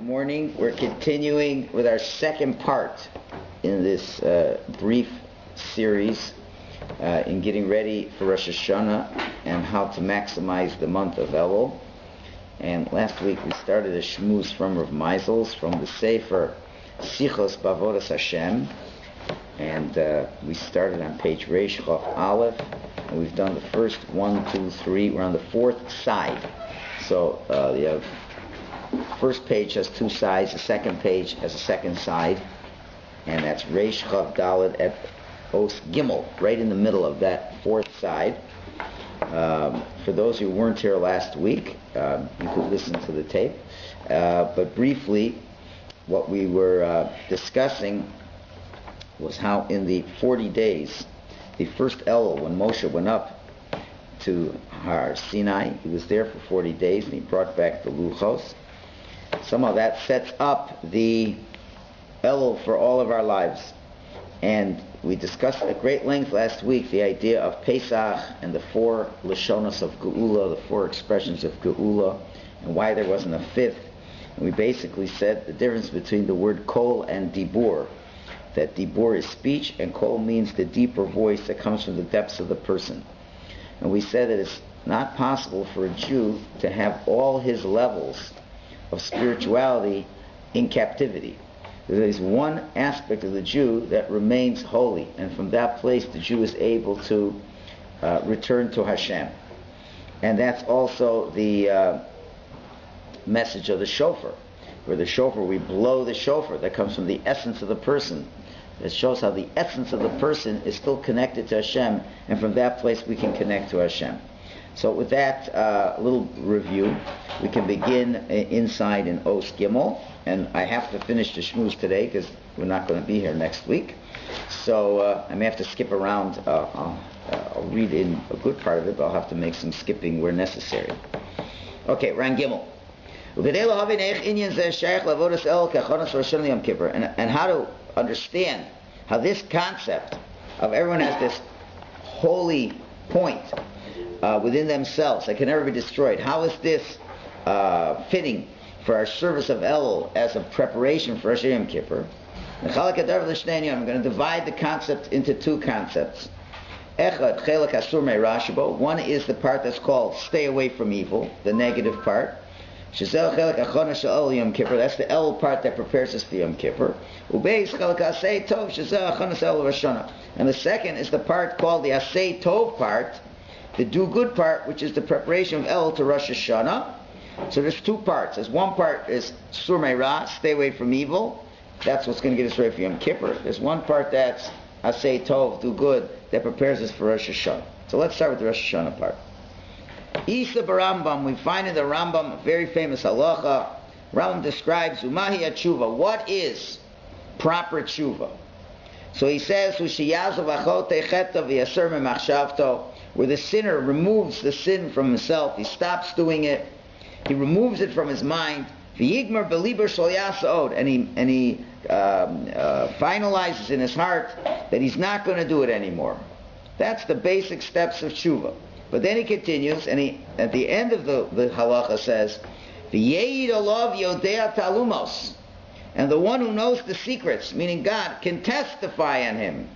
morning. We're continuing with our second part in this brief series in getting ready for Rosh HaShana and how to maximize the month of Elul. And last week we started a shmooze from Rav Meisel's from the Sefer Sichos Bavodas Hashem, and we started on page Reish Chaf Aleph, and we've done the first 1, 2, 3. We're on the fourth side. So the first page has two sides, the second page has a second side, and that's Reish Chaf Dalet at Os Gimel, right in the middle of that fourth side. For those who weren't here last week, you could listen to the tape. But briefly, what we were discussing was how in the 40 days, the first Elul, when Moshe went up to Har Sinai, he was there for 40 days and he brought back the Luchos. Somehow that sets up the Elul for all of our lives. And we discussed at great length last week the idea of Pesach and the four Lashonos of Geula, the four expressions of Geula, and why there wasn't a fifth. And we basically said the difference between the word Kol and Dibur, that Dibur is speech and Kol means the deeper voice that comes from the depths of the person. And we said that it's not possible for a Jew to have all his levels of spirituality in captivity. There is one aspect of the Jew that remains holy, and from that place the Jew is able to return to Hashem. And that's also the message of the shofar. Where the shofar, we blow the shofar, that comes from the essence of the person. It shows how the essence of the person is still connected to Hashem, and from that place we can connect to Hashem. So with that little review, we can begin inside in Os Gimel, and I have to finish the shmooze today because we're not going to be here next week. So I may have to skip around. I'll read in a good part of it, but I'll have to make some skipping where necessary. Okay, Ran Gimel. And how to understand how this concept of everyone has this holy point within themselves that can never be destroyed. How is this fitting for our service of Elul as a preparation for Rosh Yom Kippur? I'm going to divide the concept into two concepts. One is the part that's called stay away from evil, the negative part. That's the Elul part that prepares us for Yom Kippur. And the second is the part called the Asay Tov part, the do good part, which is the preparation of Elul to Rosh Hashanah. So there's two parts. There's one part is Sur Meirah, stay away from evil. That's what's going to get us ready for Yom Kippur. There's one part that's Asay Tov, do good, that prepares us for Rosh Hashanah. So let's start with the Rosh Hashanah part. Isa Barambam, we find in the Rambam a very famous halacha. Rambam describes Umahi Tshuva. What is proper tshuva? So he says, where the sinner removes the sin from himself, he stops doing it, he removes it from his mind, and he finalizes in his heart that he's not going to do it anymore. That's the basic steps of tshuva. But then he continues, and he at the end of the halacha says, "V'yeid alav yodea talumos," and the one who knows the secrets, meaning God, can testify on him.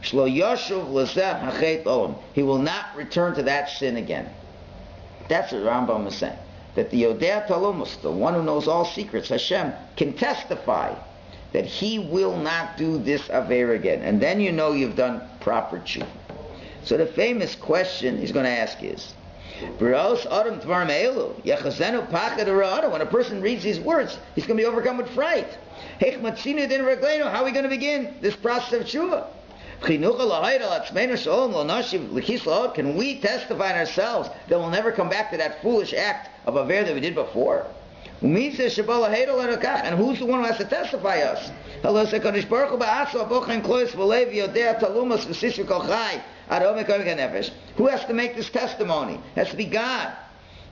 Shlo yoshuv l'zeh hachet olam. He will not return to that sin again. That's what Rambam is saying. That the yodea talumos, the one who knows all secrets, Hashem, can testify that he will not do this aver again. And then you know you've done proper tshuva. So the famous question he's going to ask is, when a person reads these words, he's going to be overcome with fright. How are we going to begin this process of tshuva? Can we testify in ourselves that we'll never come back to that foolish act of aver that we did before? And who's the one who has to testify us? Who has to make this testimony? It has to be God,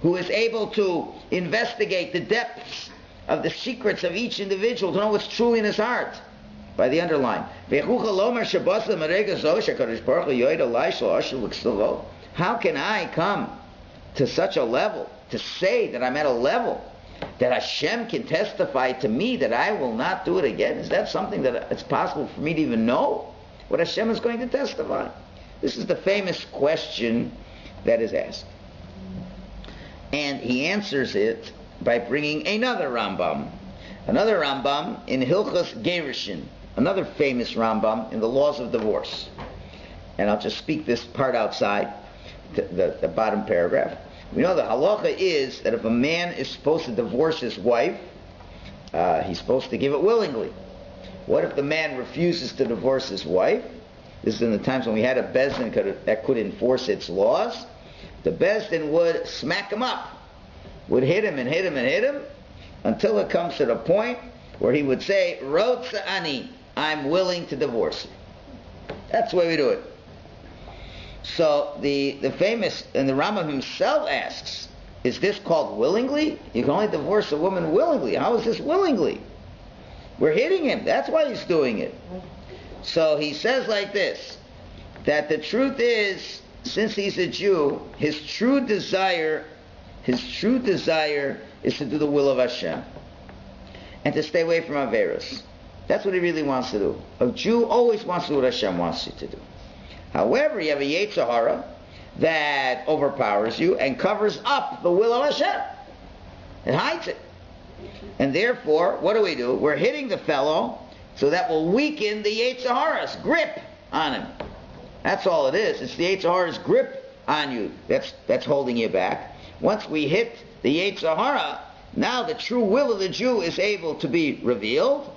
who is able to investigate the depths of the secrets of each individual, to know what's truly in his heart. By the underline. How can I come to such a level, to say that I'm at a level That Hashem can testify to me that I will not do it again? Is that something that it's possible for me to even know? What Hashem is going to testify? This is the famous question that is asked. And he answers it by bringing another Rambam. Another Rambam in Hilchos Gerushin. Another famous Rambam in the laws of divorce. And I'll just speak this part outside, the bottom paragraph. We know the halacha is that if a man is supposed to divorce his wife, he's supposed to give it willingly. What if the man refuses to divorce his wife? This is in the times when we had a bezdin that could enforce its laws. The bezdin would smack him up, would hit him and hit him and hit him, until it comes to the point where he would say, Rotza ani, I'm willing to divorce you. That's the way we do it. So the famous, and the Rambam himself asks, is this called willingly? You can only divorce a woman willingly. How is this willingly? We're hitting him. That's why he's doing it. So he says like this, that the truth is, since he's a Jew, his true desire is to do the will of Hashem and to stay away from Averos. That's what he really wants to do. A Jew always wants to do what Hashem wants you to do. However, you have a Yetzer Hara that overpowers you and covers up the will of Hashem. It hides it. And therefore, what do? We're hitting the fellow so that will weaken the Yetzer Hara's grip on him. That's all it is. It's the Yetzer Hara's grip on you that's holding you back. Once we hit the Yetzer Hara, now the true will of the Jew is able to be revealed,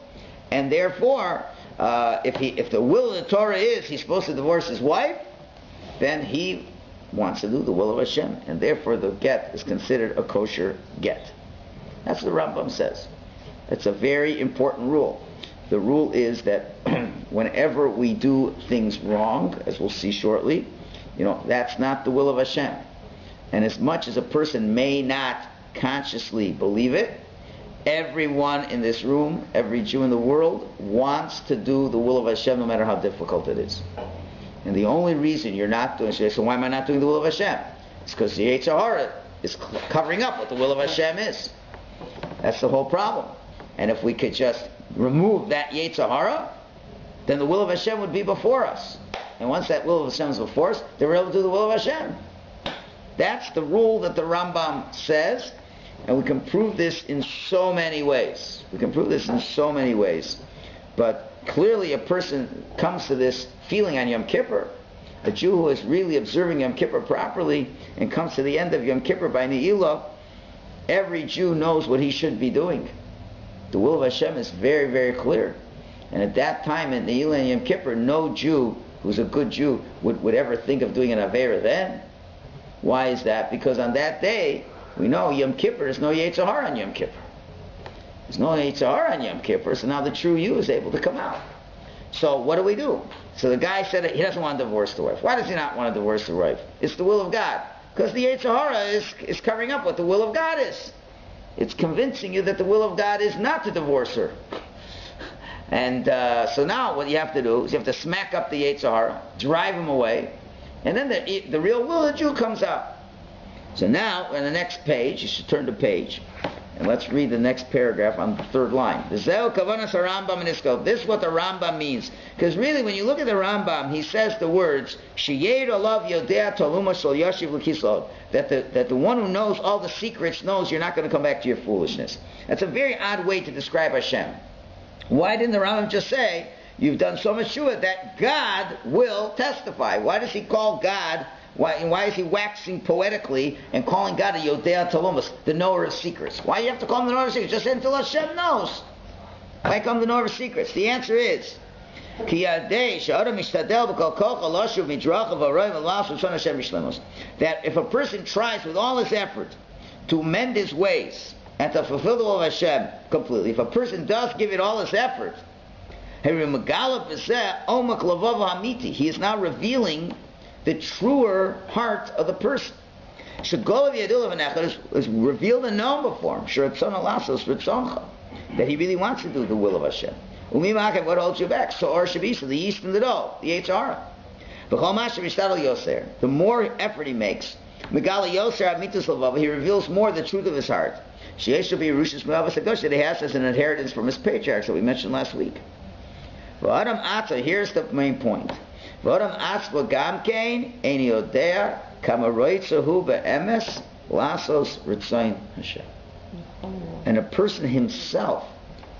and therefore, if the will of the Torah is he's supposed to divorce his wife, then he wants to do the will of Hashem, and therefore the get is considered a kosher get. That's what the Rambam says. It's a very important rule. The rule is that whenever we do things wrong, as we'll see shortly, that's not the will of Hashem. And as much as a person may not consciously believe it, everyone in this room, every Jew in the world, wants to do the will of Hashem no matter how difficult it is. And the only reason you're not doing it, so why am I not doing the will of Hashem? It's because the Yetzer Hara is covering up what the will of Hashem is. That's the whole problem. And if we could just remove that Yetzer Hara, then the will of Hashem would be before us. And once that will of Hashem is before us, then we're able to do the will of Hashem. That's the rule that the Rambam says, and we can prove this in so many ways. But clearly a person comes to this feeling on Yom Kippur, a Jew who is really observing Yom Kippur properly, and comes to the end of Yom Kippur by Ne'ilah, every Jew knows what he should be doing. The will of Hashem is very, very clear. And at that time, in Ne'ilah and Yom Kippur, no Jew who's a good Jew would ever think of doing an Aveira then. Why is that? Because on that day, we know Yom Kippur, there's no Yetzer Hara on Yom Kippur. There's no Yetzer Hara on Yom Kippur, so now the true you is able to come out. So what do? So the guy said he doesn't want to divorce the wife. Why does he not want to divorce the wife? It's the will of God. Because the Yetzer Hara is covering up what the will of God is. It's convincing you that the will of God is not to divorce her. And so now what you have to do is you have to smack up the Yetzer Hara, drive him away, and then the real will of the Jew comes out. So now, on the next page, you should turn to page, and let's read the next paragraph on the third line. This is what the Rambam means. Because really, when you look at the Rambam, he says the words, that the one who knows all the secrets knows you're not going to come back to your foolishness. That's a very odd way to describe Hashem. Why didn't the Rambam just say, you've done so much shua that God will testify? Why does he call God, why is he waxing poetically and calling God a Yodea Talumas, the knower of secrets? Why do you have to call him the knower of secrets? Just say until Hashem knows. Why call him the knower of secrets? The answer is, that if a person tries with all his effort to mend his ways and to fulfill the will of Hashem completely, if a person does give it all his effort, he is now revealing the truer heart of the person. Is revealed and known before him, that he really wants to do the will of Hashem. What holds you back? So the yeast and the dough, the Yetzer Hara. The more effort he makes, he reveals more the truth of his heart. Sheyesh be Yerushas Me'avos HaKadosh that he has as an inheritance from his patriarchs that we mentioned last week. V'adam atzah, here's the main point. V'adam atzva gam kein ein yodea kama roitzahu be'emes lasos ritzayin Hashem. And a person himself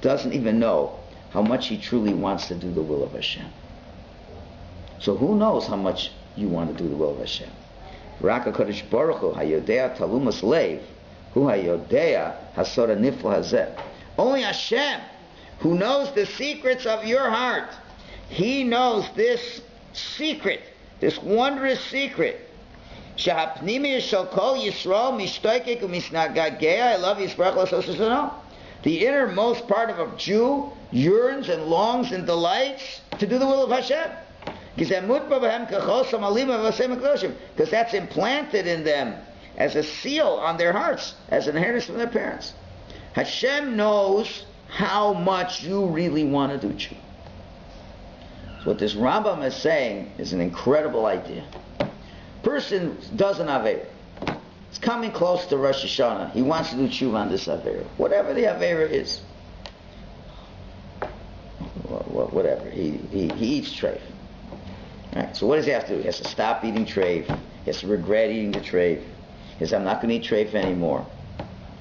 doesn't even know how much he truly wants to do the will of Hashem. So who knows how much you want to do the will of Hashem? Rak HaKadosh Baruch Hu hayodea talumas leiv hu hayodea hasora nifla hazeh. Only Hashem, who knows the secrets of your heart, He knows this secret, this wondrous secret. Shahapnimi shall call Yisrael mishtoikek umisnagagea. I love Yisrael. The innermost part of a Jew yearns and longs and delights to do the will of Hashem. Because that's implanted in them as a seal on their hearts, as an inheritance from their parents. Hashem knows how much you really want to do tshuva. So what this Rambam is saying is an incredible idea. Person does an Aveira. It's coming close to Rosh Hashanah. He wants to do tshuva on this Aveira. Whatever the Aveira is. Whatever. He eats treif. Right, so what does he have to do? He has to stop eating treif. He has to regret eating the treif. He says, I'm not going to eat treif anymore.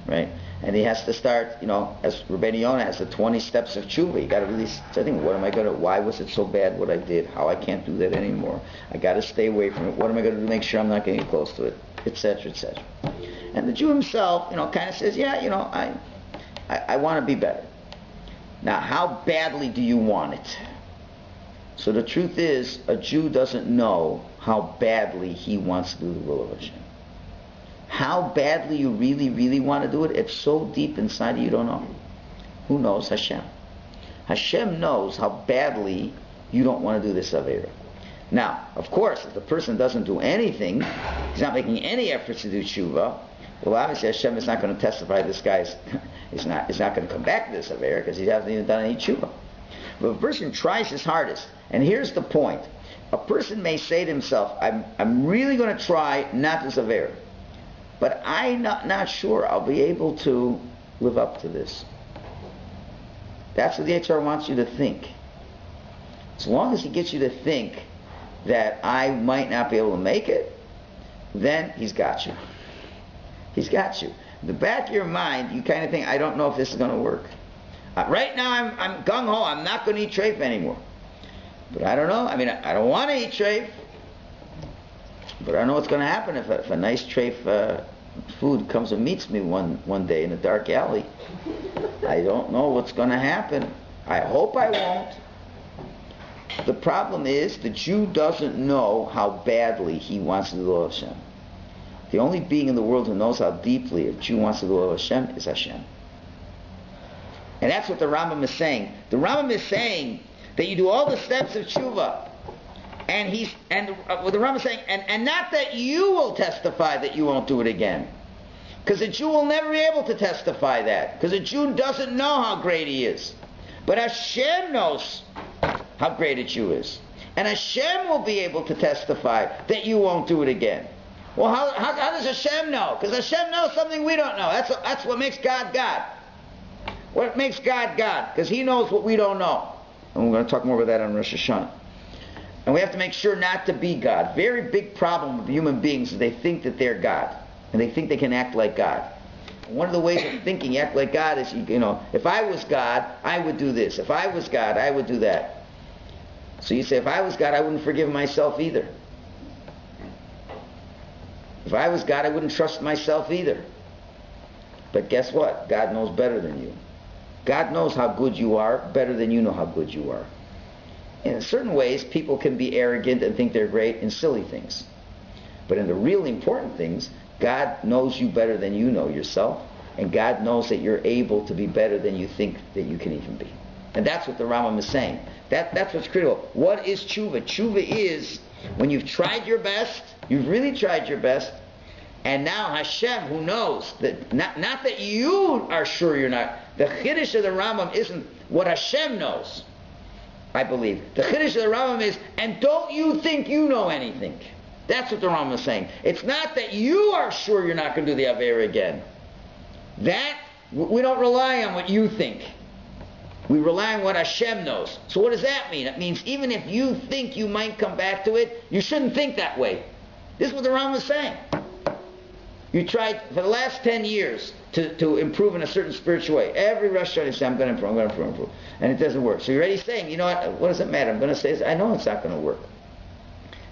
Right? And he has to start, as Rabbeinu Yonah has the 20 steps of tshuva. You got to really start thinking, why was it so bad what I did? How I can't do that anymore. I got to stay away from it. What am I going to do to make sure I'm not getting close to it? Etc., etc. And the Jew himself, kind of says, I want to be better. Now, how badly do you want it? So the truth is, a Jew doesn't know how badly he wants to do the will of Hashem. How badly you really, really want to do it, it's so deep inside you don't know. Who knows? Hashem. Hashem knows how badly you don't want to do this Aveira. Now, of course, if the person doesn't do anything, he's not making any efforts to do tshuva, well, obviously Hashem is not going to testify this guy's is not going to come back to this Aveira because he hasn't even done any tshuva. But if a person tries his hardest, and here's the point, a person may say to himself, I'm really going to try not this Aveira, but I'm not sure I'll be able to live up to this. That's what the HR wants you to think. As long as he gets you to think that I might not be able to make it, then he's got you. He's got you. In the back of your mind, you kind of think, I don't know if this is going to work. Right now, I'm gung-ho. I'm not going to eat treif anymore. But I don't know. I don't want to eat treif. But I don't know what's going to happen if a nice treif food comes and meets me one day in a dark alley. I don't know what's going to happen. I hope I won't. The problem is the Jew doesn't know how badly he wants to do the will of Hashem. The only being in the world who knows how deeply a Jew wants to do the will of Hashem is Hashem. And that's what the Rambam is saying. The Rambam is saying that you do all the steps of tshuva, what the Rambam is saying, and not that you will testify that you won't do it again, because a Jew will never be able to testify that, because a Jew doesn't know how great he is, but Hashem knows how great a Jew is, and Hashem will be able to testify that you won't do it again. Well, how does Hashem know? Because Hashem knows something we don't know. That's what makes God God. What makes God God? Because He knows what we don't know. And we're going to talk more about that on Rosh HaShana. And we have to make sure not to be God. Very big problem with human beings is they think that they're God. And they think they can act like God. And one of the ways of thinking act like God is, if I was God, I would do this. If I was God, I would do that. So you say, if I was God, I wouldn't forgive myself either. If I was God, I wouldn't trust myself either. But guess what? God knows better than you. God knows how good you are better than you know how good you are. In certain ways, people can be arrogant and think they're great in silly things. But in the really important things, God knows you better than you know yourself, and God knows that you're able to be better than you think that you can even be. And that's what the Rambam is saying. That's what's critical. What is tshuva? Tshuva is when you've tried your best, you've really tried your best, and now Hashem, who knows, that not that you are sure you're not. The Chiddush of the Rambam isn't what Hashem knows, I believe. The Chiddush of the Rambam is, and don't you think you know anything. That's what the Rambam is saying. It's not that you are sure you're not going to do the Aveira again. That We don't rely on what you think. We rely on what Hashem knows. So what does that mean? It means even if you think you might come back to it, you shouldn't think that way. This is what the Ram was saying. You tried for the last 10 years to improve in a certain spiritual way. Every Rosh Hashanah you say, I'm going to improve. And it doesn't work. So you're already saying, you know what does it matter? I'm going to say this. I know it's not going to work.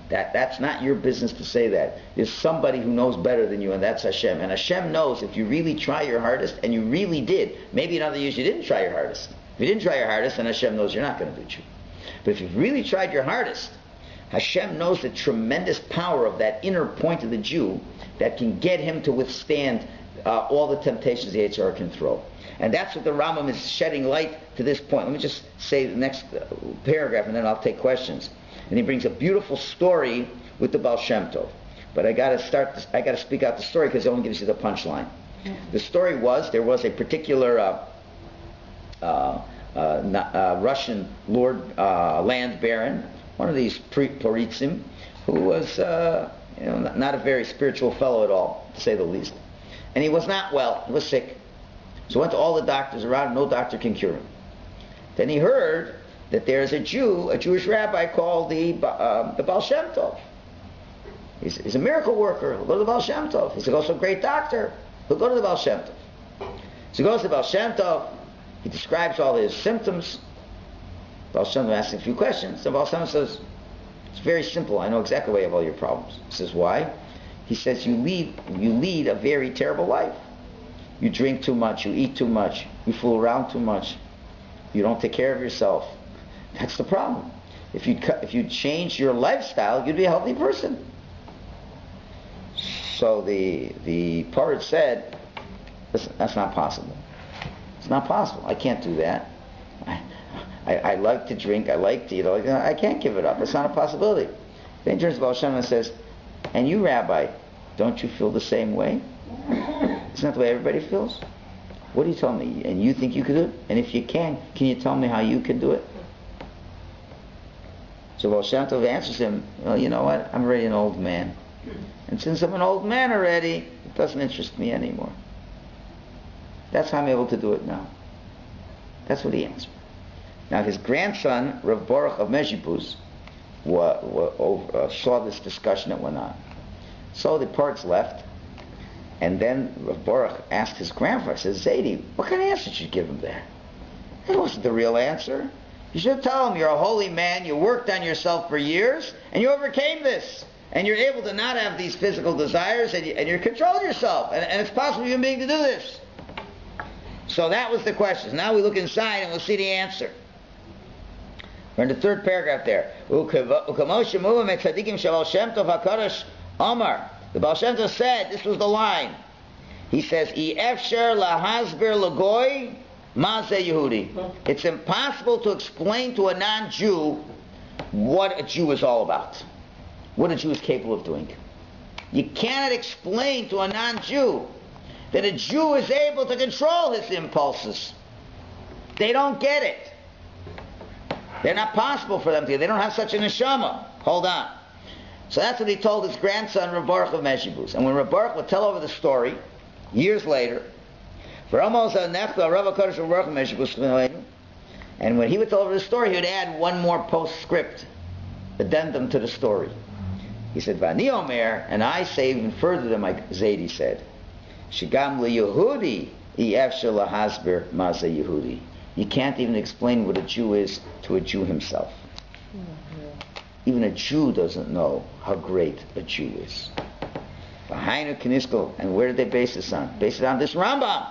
That's not your business to say that. There's somebody who knows better than you, and that's Hashem. And Hashem knows if you really try your hardest, and you really did. Maybe in other years you didn't try your hardest. If you didn't try your hardest, then Hashem knows you're not going to do Jew. But if you've really tried your hardest, Hashem knows the tremendous power of that inner point of the Jew that can get him to withstand all the temptations the HR can throw. And that's what the Rambam is shedding light to this point. Let me just say the next paragraph, and then I'll take questions. And he brings a beautiful story with the Baal Shem Tov. But I got to speak out the story because it only gives you the punchline. The story was there was a particular Russian lord, land baron, one of these Poritzim, who was not a very spiritual fellow at all, to say the least. And he was not well. He was sick. So he went to all the doctors around, and no doctor can cure him. Then he heard that there's a Jewish rabbi called the Baal Shem Tov. He's a miracle worker. He'll go to the Baal Shem Tov. He's also a great doctor. He'll go to the Baal Shem Tov. So he goes to the Baal Shem Tov. He describes all his symptoms. Baal Shem Tov asks him a few questions. The Baal Shem Tov says, it's very simple. I know exactly why you have all your problems. He says, why? He says, you lead a very terrible life. You drink too much. You eat too much. You fool around too much. You don't take care of yourself. That's the problem. If you'd change your lifestyle, you'd be a healthy person. So the poet said, listen, that's not possible. It's not possible. I can't do that. I like to drink. I like to eat. I can't give it up. It's not a possibility. Then he turns to Baal Shem and says, and you, Rabbi, don't you feel the same way? Isn't that the way everybody feels? What do you tell me? And you think you could do it? And if you can you tell me how you can do it? So Baal Shem Tov answers him, well, you know what? I'm already an old man. And since I'm an old man already, it doesn't interest me anymore. That's how I'm able to do it now. That's what he answered. Now his grandson, Rav Baruch of Mezhibuz, saw this discussion that went on. So the parts left, and then Rav Baruch asked his grandfather, says, Zaidi, what kind of answer did you give him there? That wasn't the real answer. You should tell him you're a holy man, you worked on yourself for years, and you overcame this. And you're able to not have these physical desires, and you're controlling yourself. And it's possible for a human being to do this. So that was the question. Now we look inside and we'll see the answer. We're in the third paragraph there. The Baal Shem Tov said, this was the line. He says, it's impossible to explain to a non-Jew what a Jew is all about. What a Jew is capable of doing. You cannot explain to a non-Jew that a Jew is able to control his impulses. They don't get it. They're not possible for them to. They don't have such a neshama. Hold on. So that's what he told his grandson, Rav Baruch of Mezhibuz. And when Rav Baruch would tell over the story, years later, and when he would tell over the story, he would add one more postscript, addendum to the story. He said, Vani Omer, and I say even further than my Zaidi said, Shigam li-Yehudi yefshel lahasbir ma ze Yehudi. You can't even explain what a Jew is to a Jew himself. Even a Jew doesn't know how great a Jew is. And where did they base this on? Base it on this Rambam.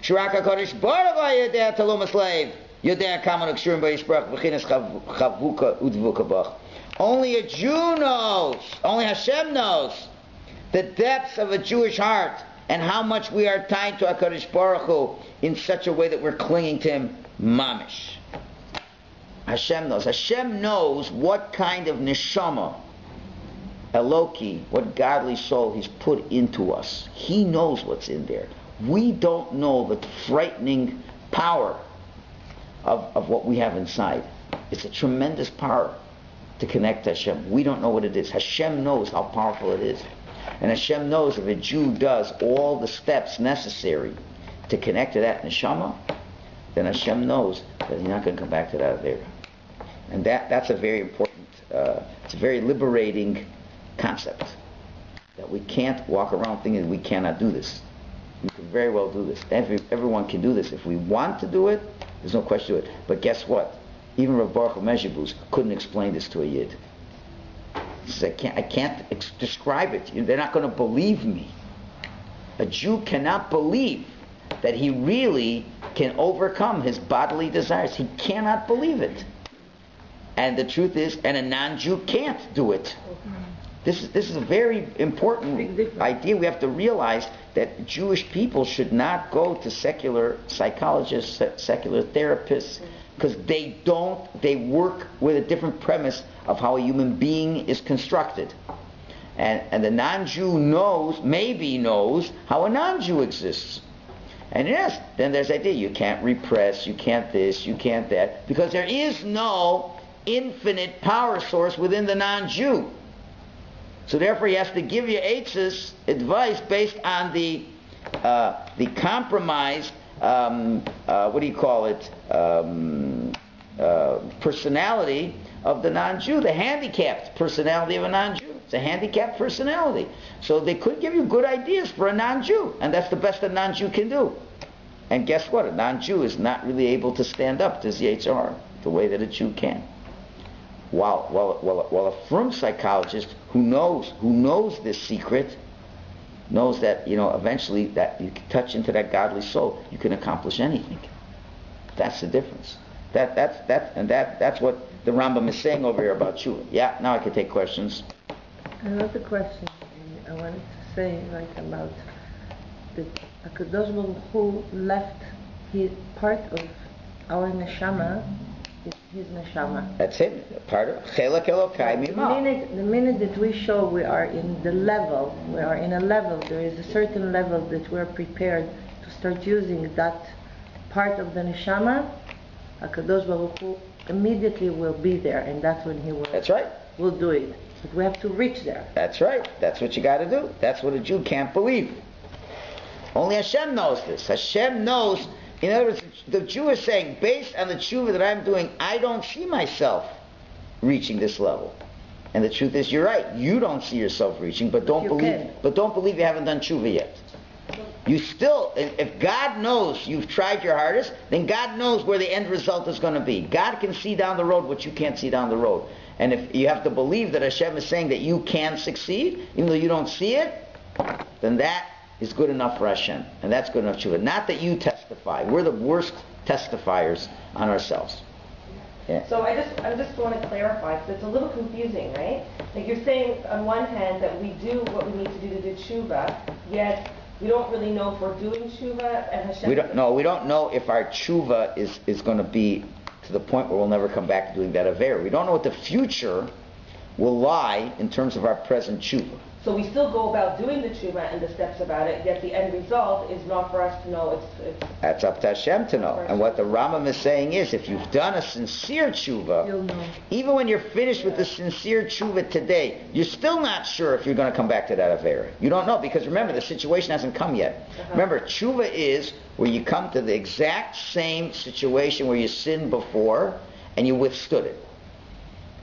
Shirak HaKadosh Baruch Hu yodea talum aslave, yodea kaman ukshurim b'yisbrach v'chinas chavuka udvuka bach. Only a Jew knows, only Hashem knows the depths of a Jewish heart and how much we are tied to HaKadosh Baruch Hu in such a way that we're clinging to Him mamish. Hashem knows. Hashem knows what kind of neshama, Eloki, what godly soul He's put into us. He knows what's in there. We don't know the frightening power of what we have inside. It's a tremendous power to connect to Hashem. We don't know what it is. Hashem knows how powerful it is. And Hashem knows if a Jew does all the steps necessary to connect to that neshama, then Hashem knows that he's not going to come back to that Avera. And that's a very important, it's a very liberating concept. That we can't walk around thinking we cannot do this. We can very well do this. Everyone can do this. If we want to do it, there's no question to it. But guess what? Even Rav Baruch Mezhibuz couldn't explain this to a Yid. He says, I can't describe it. They're not going to believe me. A Jew cannot believe that he really can overcome his bodily desires. He cannot believe it. And the truth is, and a non-Jew can't do it. This is a very important idea. We have to realize that Jewish people should not go to secular psychologists, secular therapists, because they work with a different premise of how a human being is constructed. And the non-Jew maybe knows how a non-Jew exists. And yes, then there's the idea, you can't repress, you can't this, you can't that, because there is no infinite power source within the non-Jew. So therefore he has to give you advice based on the compromised, personality of the non-Jew, the handicapped personality of a non-Jew. It's a handicapped personality. So they could give you good ideas for a non-Jew, and that's the best a non-Jew can do. And guess what? A non-Jew is not really able to stand up to ZHR the way that a Jew can. While a firm psychologist who knows this secret knows that eventually that you can touch into that godly soul, you can accomplish anything. That's the difference. That's what the Rambam is saying over here about tshuva. Yeah, now I can take questions. Another question I wanted to say, about the Hakadosh Baruch Hu left his part of our neshama. His neshama. That's him. Part of Chelak Elokai Mimah. The minute that we show we are in the level, there is a certain level that we're prepared to start using that part of the neshama, HaKadosh Baruch Hu immediately will be there, and that's when he will. That's right. Will do it. But we have to reach there. That's right. That's what you got to do. That's what a Jew can't believe. Only Hashem knows this. Hashem knows. In other words, the Jew is saying, based on the tshuva that I'm doing, I don't see myself reaching this level. And the truth is, you're right. You don't see yourself reaching, but don't believe you haven't done tshuva yet. You still, if God knows you've tried your hardest, then God knows where the end result is going to be. God can see down the road what you can't see down the road. And if you have to believe that Hashem is saying that you can succeed, even though you don't see it, then that is good enough for Hashem. And that's good enough tshuva. Not that you testify. We're the worst testifiers on ourselves. Yeah. So I just want to clarify, because it's a little confusing, right? Like you're saying on one hand that we do what we need to do tshuva, yet we don't really know if we're doing tshuva, and Hashem... We don't know if our tshuva is going to be to the point where we'll never come back to doing that avera. We don't know what the future will lie in terms of our present tshuva. So we still go about doing the tshuva and the steps about it, yet the end result is not for us to know. It's That's up to Hashem to know. And what the Rambam is saying is, if you've done a sincere tshuva, you'll know. Even when you're finished with the sincere tshuva today, you're still not sure if you're going to come back to that avera. You don't know, because remember, the situation hasn't come yet. Remember, tshuva is where you come to the exact same situation where you sinned before and you withstood it.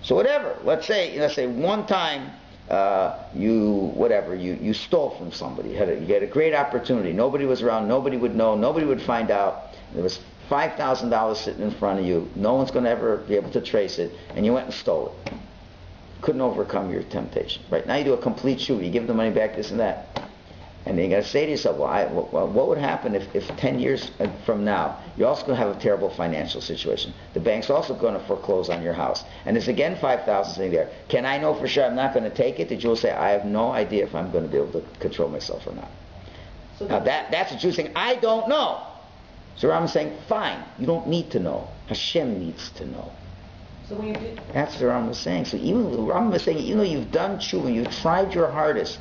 So whatever, let's say one time you stole from somebody. You had a great opportunity. Nobody was around. Nobody would know. Nobody would find out. There was $5,000 sitting in front of you. No one's going to ever be able to trace it. And you went and stole it. Couldn't overcome your temptation. Right now you do a complete tshuva. You give the money back, this and that. And then you got to say to yourself, what would happen if 10 years from now, you're also going to have a terrible financial situation. The bank's also going to foreclose on your house. And there's again $5,000 sitting there. Can I know for sure I'm not going to take it? The Jew will say, I have no idea if I'm going to be able to control myself or not. So now that's a Jew saying, I don't know. So I'm saying, fine, you don't need to know. Hashem needs to know. So when you do... That's what Rambam was saying. So Rambam is saying, even though you've done tshuva, you've tried your hardest,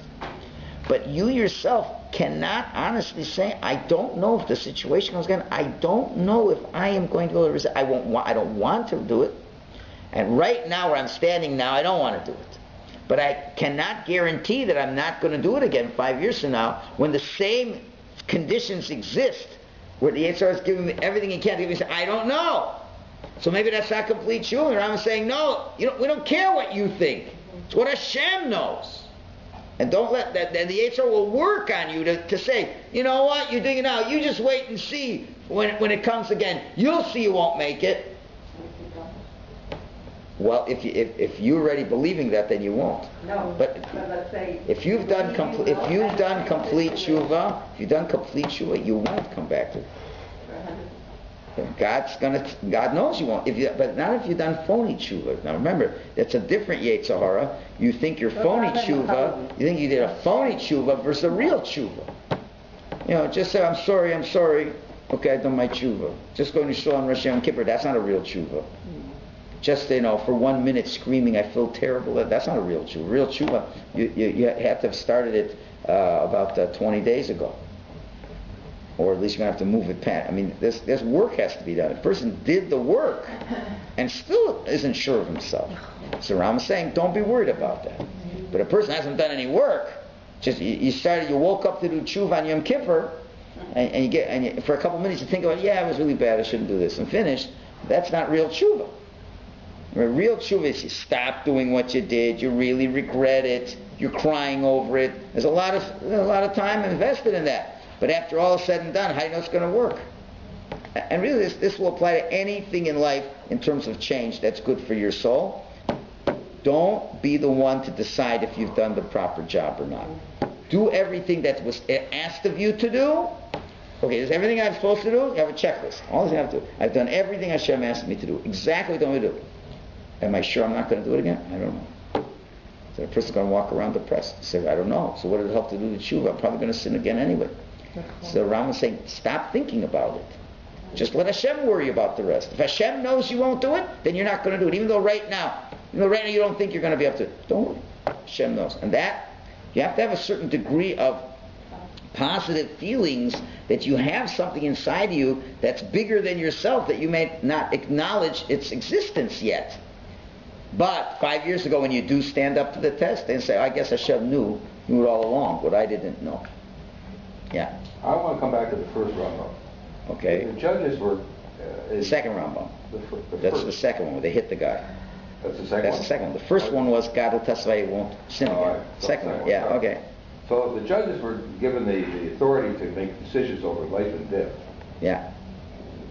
but you yourself cannot honestly say, I don't know if the situation goes again. I don't know if I am going to go to resist. I don't want to do it. And right now, where I'm standing now, I don't want to do it. But I cannot guarantee that I'm not going to do it again 5 years from now, when the same conditions exist where the Yetzer Hara is giving me everything he can to give me, I don't know. So maybe that's not complete Shul. And I'm saying, no, we don't care what you think. It's what Hashem knows. And don't let that, then the Yetzer Hara will work on you to say, you know what, you're doing it now. You just wait and see when it comes again. You'll see you won't make it. Well, if you're already believing that, then you won't. No. But let's say if you've done complete tshuva, you won't come back to it. God knows you won't. But not if you've done phony tshuva. Now remember, that's a different Yetzer Hara. You think you're phony tshuva. You think you did a phony tshuva versus a real tshuva. Just say I'm sorry. Okay, I've done my tshuva. Just going to Shul on Rosh Kippur. That's not a real tshuva. Just for 1 minute screaming, I feel terrible. That's not a real tshuva. Real tshuva, you have to have started it about 20 days ago. Or at least you're going to have to move it past. I mean, this work has to be done. If a person did the work and still isn't sure of himself. So Ram is saying, don't be worried about that. But a person hasn't done any work, just you woke up to do tshuva on Yom Kippur, and for a couple minutes you think about, it was really bad, I shouldn't do this, and finished. That's not real tshuva. Real tshuva is you stop doing what you did, you really regret it, you're crying over it. There's a lot of time invested in that. But after all is said and done, how do you know it's going to work? And really this will apply to anything in life in terms of change that's good for your soul. Don't be the one to decide if you've done the proper job or not. Do everything that was asked of you to do. Okay, is everything I'm supposed to do? You have a checklist. All you have to do. I've done everything Hashem asked me to do. Exactly what I'm going to do. Am I sure I'm not going to do it again? I don't know. So the person's going to walk around depressed. Say, I don't know. So what did it help to do the tshuva? I'm probably going to sin again anyway. So Ram is saying, stop thinking about it. Just let Hashem worry about the rest. If Hashem knows you won't do it, then you're not going to do it. Even though right now you don't think you're going to be able to. Don't worry. Hashem knows. And that, you have to have a certain degree of positive feelings that you have something inside of you that's bigger than yourself, that you may not acknowledge its existence yet. But 5 years ago when you do stand up to the test and say, I guess Hashem knew it all along, what I didn't know. Yeah. I want to come back to the first Rambam. Okay. The judges were... the second Rambam. That's the second one where they hit the guy. That's the second one? That's the second one. The first one was God will testify he won't sin again. Right. Second one, yeah, okay. So the judges were given the authority to make decisions over life and death. Yeah.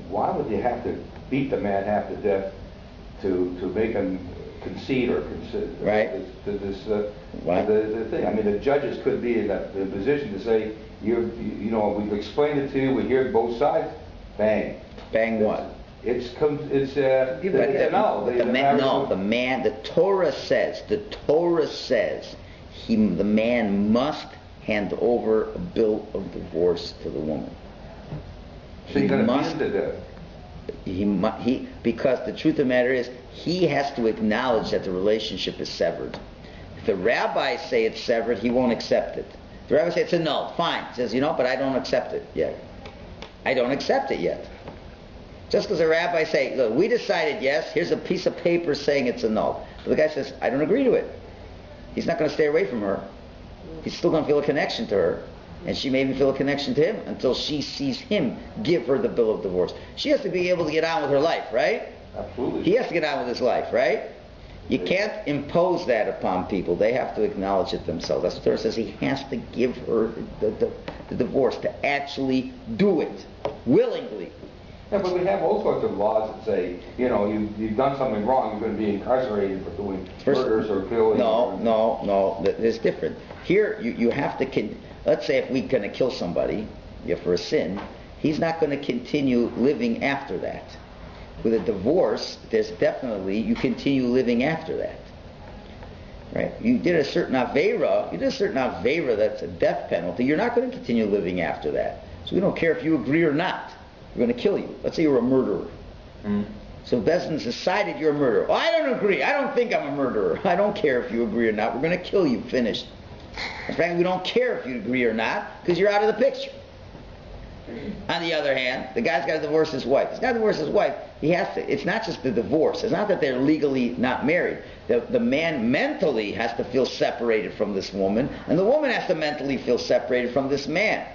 Why would you have to beat the man half to death to make him concede or consider to this the thing? I mean, the judges could be in the position to say, we've explained it to you, we hear both sides, bang. Bang what? The Torah says, the man must hand over a bill of divorce to the woman. So you're going to beat him to death? Because the truth of the matter is, he has to acknowledge that the relationship is severed. If the rabbis say it's severed, he won't accept it. If the rabbis say it's a no, fine. He says, but I don't accept it yet. I don't accept it yet. Just because the rabbis say, look, we decided yes, here's a piece of paper saying it's a no. But the guy says, I don't agree to it. He's not going to stay away from her. He's still going to feel a connection to her. And she may even feel a connection to him until she sees him give her the bill of divorce. She has to be able to get on with her life, right? Absolutely. He has to get on with his life, right? You can't impose that upon people. They have to acknowledge it themselves. That's what the Torah says. He has to give her the divorce, to actually do it willingly. Yeah, but we have all sorts of laws that say, you've done something wrong, you're going to be incarcerated for doing murders or killing. No. It's different. Here, you have to... Let's say if we're going to kill somebody for a sin, he's not going to continue living after that. With a divorce, there's definitely, you continue living after that. Right? You did a certain aveira that's a death penalty, you're not going to continue living after that. So we don't care if you agree or not. We're going to kill you. Let's say you're a murderer. So Besdin's decided you're a murderer. Oh, I don't agree. I don't think I'm a murderer. I don't care if you agree or not. We're going to kill you. Finished. In fact, we don't care if you agree or not because you're out of the picture. On the other hand, the guy's got to divorce his wife. He's got to divorce his wife. He has to. It's not just the divorce. It's not that they're legally not married. The man mentally has to feel separated from this woman, and the woman has to mentally feel separated from this man.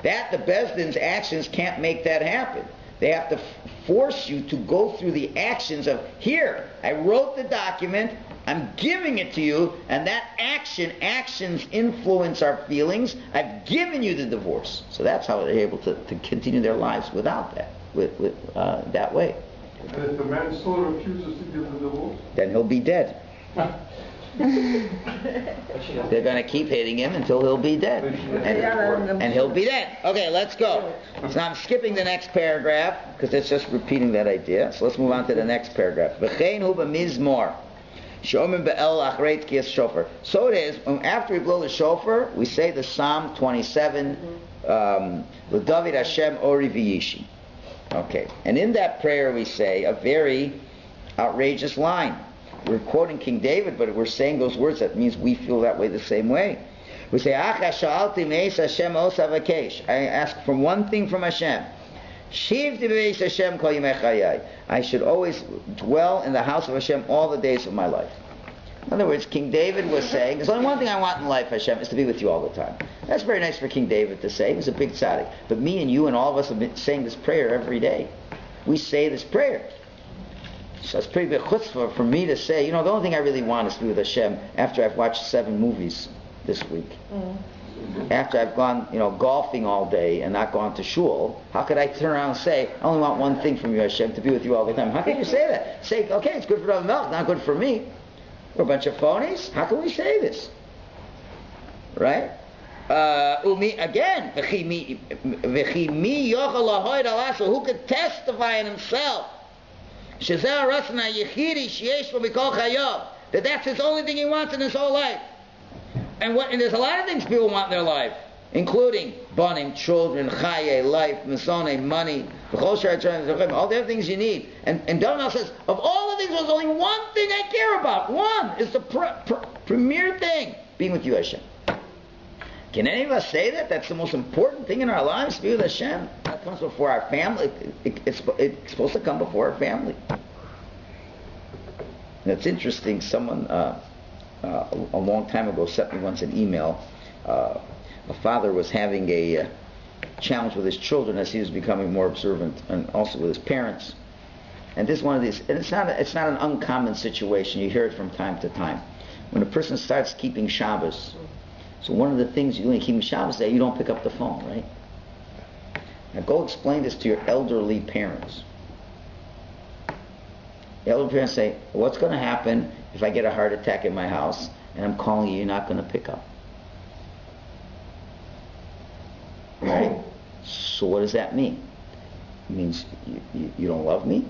That the Bezdin's actions can't make that happen. They have to force you to go through the actions of, here, I wrote the document, I'm giving it to you, and that actions influence our feelings. I've given you the divorce. So that's how they're able to continue their lives without that, that way. And if the man still refuses to give the divorce? Then he'll be dead. They're going to keep hitting him until he'll be dead. And he'll be dead. Okay, let's go. So I'm skipping the next paragraph because it's just repeating that idea. So let's move on to the next paragraph. V'chein hu b'mizmor. Shomim be'el achrei tkiyas shofar. So it is, after we blow the shofar, we say the Psalm 27, L'David Hashem ori v'yishi. Okay, and in that prayer we say a very outrageous line. We're quoting King David, but we're saying those words. That means we feel that way the same way. We say, I ask for one thing from Hashem. I should always dwell in the house of Hashem all the days of my life. In other words, King David was saying, there's only one thing I want in life, Hashem, is to be with you all the time. That's very nice for King David to say. He was a big tzaddik. But me and you and all of us have been saying this prayer every day. We say this prayer. So it's pretty big chutzpah for me to say, the only thing I really want is to be with Hashem after I've watched 7 movies this week. After I've gone, golfing all day and not gone to Shul, how could I turn around and say, I only want one thing from you, Hashem, to be with you all the time? How can you say that? Say, okay, it's good for the milk, not good for me. We're a bunch of phonies. How can we say this? Right? Again, who could testify in himself that that's his only thing he wants in his whole life. And there's a lot of things people want in their life, including banim, children, chaye, life, misone, money, all the other things you need. And Donald says, of all the things, there's only one thing I care about. One is the premier thing, being with you, Hashem. Can any of us say that? That's the most important thing in our lives, to be with Hashem. That comes before our family. It's supposed to come before our family. And it's interesting, someone a long time ago sent me once an email. A father was having a challenge with his children as he was becoming more observant, and also with his parents. And this is one of these, and it's not an uncommon situation. You hear it from time to time. When a person starts keeping Shabbos, so one of the things you do in keeping Shabbos is you don't pick up the phone, right? Now go explain this to your elderly parents. The elderly parents say, what's going to happen if I get a heart attack in my house and I'm calling you, you're not going to pick up? Right? So what does that mean? It means you don't love me?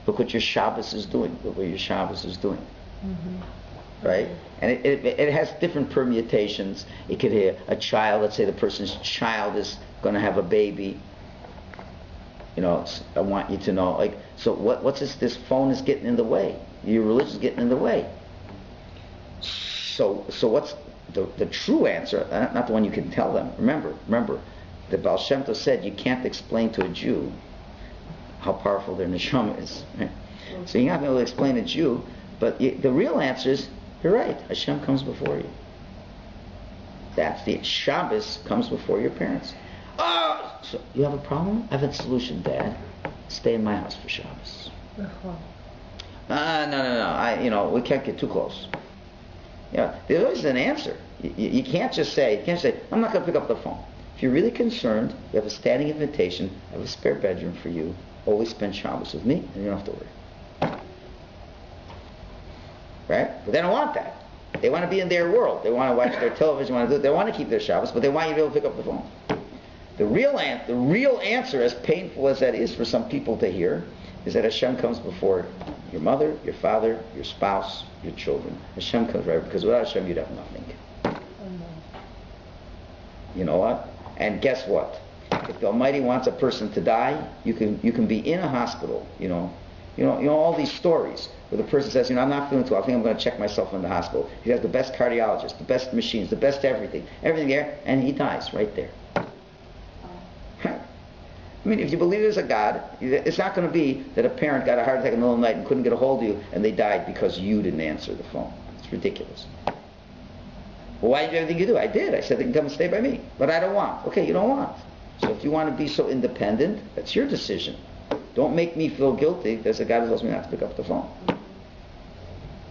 Look what your Shabbos is doing. Look what your Shabbos is doing. Mm-hmm. Right? And it has different permutations. It could be a child, let's say the person's child is going to have a baby. I want you to know, so what's this phone is getting in the way. Your religion is getting in the way. So what's the true answer, not the one you can tell them. Remember, the Baal Shem Tov said you can't explain to a Jew how powerful their neshama is. Right? So you're not going to explain to a Jew, but the real answer is, you're right, Hashem comes before you. That's the Shabbos comes before your parents. Oh, so you have a problem? I have a solution, Dad. Stay in my house for Shabbos. No. We can't get too close. There's always an answer. You can't just say, I'm not going to pick up the phone. If you're really concerned, you have a standing invitation, I have a spare bedroom for you. Always spend Shabbos with me, and you don't have to worry. Right? But they don't want that. They want to be in their world. They want to watch their television. They want to keep their Shabbos, but they want you to be able to pick up the phone. The real answer, as painful as that is for some people to hear, is that Hashem comes before your mother, your father, your spouse, your children. Hashem comes right, because without Hashem you'd have nothing. You know what? And guess what? If the Almighty wants a person to die, you can be in a hospital. You know all these stories where the person says, I'm not feeling too well. I think I'm going to check myself in the hospital. He has the best cardiologist, the best machines, the best everything there, and he dies right there. I mean, if you believe there's a God, it's not going to be that a parent got a heart attack in the middle of the night and couldn't get a hold of you, and they died because you didn't answer the phone. It's ridiculous. Well, why did you do everything you do? I did. I said they can come and stay by me. But I don't want. Okay, you don't want. So if you want to be so independent, that's your decision. Don't make me feel guilty because the guy tells me not to pick up the phone.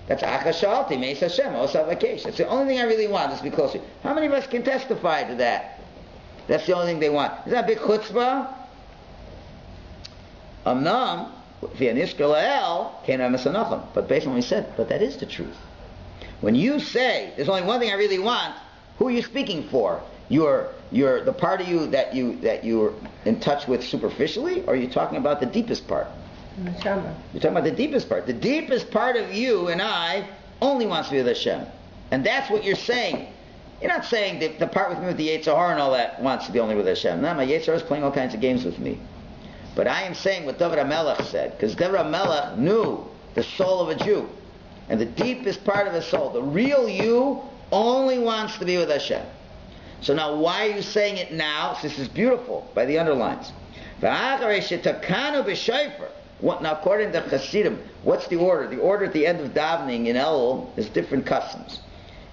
That's achashalti, meis Hashem, osavakesh. That's the only thing I really want, is to be close to you. How many of us can testify to that? That's the only thing they want. Is that a big chutzpah? Amnam, but based on what we said, but that is the truth. When you say there's only one thing I really want, who are you speaking for? You're the part of you that you're in touch with superficially, or are you talking about the deepest part? Neshama. You're talking about the deepest part. The deepest part of you and I only wants to be with Hashem. And that's what you're saying. You're not saying that the part with me with the Yetzer Hara and all that wants to be only with Hashem. No, my Yetzer Hara is playing all kinds of games with me. But I am saying what David HaMelech said, because David HaMelech knew the soul of a Jew. And the deepest part of his soul, the real you, only wants to be with Hashem. So now why are you saying it now? This is beautiful, by the underlines. Now according to Hasidim, what's the order? The order at the end of davening in Elul is different customs.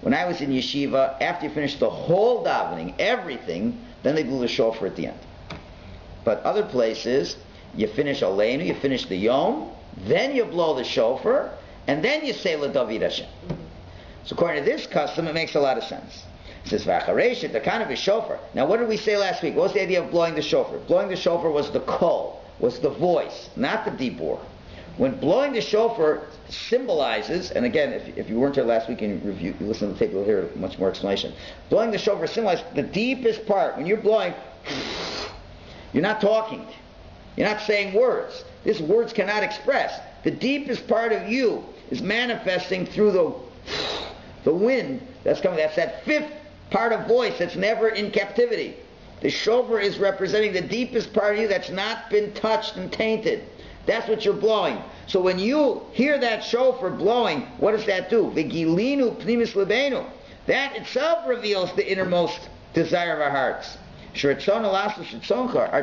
When I was in yeshiva, after you finish the whole davening, everything, then they blew the shofar at the end. But other places, you finish Aleinu, you finish the Yom, then you blow the shofar, and then you say LaDavid Hashem. So according to this custom, it makes a lot of sense. It says, V'acharesh, the kind of a shofar. Now what did we say last week? What was the idea of blowing the shofar? Blowing the shofar was the kol, was the voice, not the dibur. When blowing the shofar symbolizes, and again, if you weren't here last week and you listen to the tape, you'll hear much more explanation. Blowing the shofar symbolizes the deepest part. When you're blowing, you're not talking. You're not saying words. These words cannot express. The deepest part of you is manifesting through the wind that's coming. That's that fifth part of voice that's never in captivity. The shofar is representing the deepest part of you that's not been touched and tainted. That's what you're blowing. So when you hear that shofar blowing, what does that do? V'gilinu pnimis lebeinu. That itself reveals the innermost desire of our hearts. Our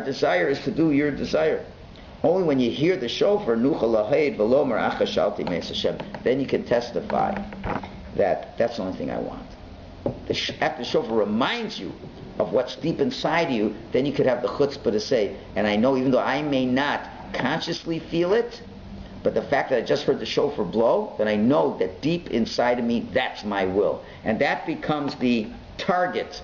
desire is to do your desire. Only when you hear the shofar, then you can testify that that's the only thing I want. After the shofar reminds you of what's deep inside you, then you could have the chutzpah to say, and I know even though I may not consciously feel it, but the fact that I just heard the shofar blow, then I know that deep inside of me, that's my will. And that becomes the target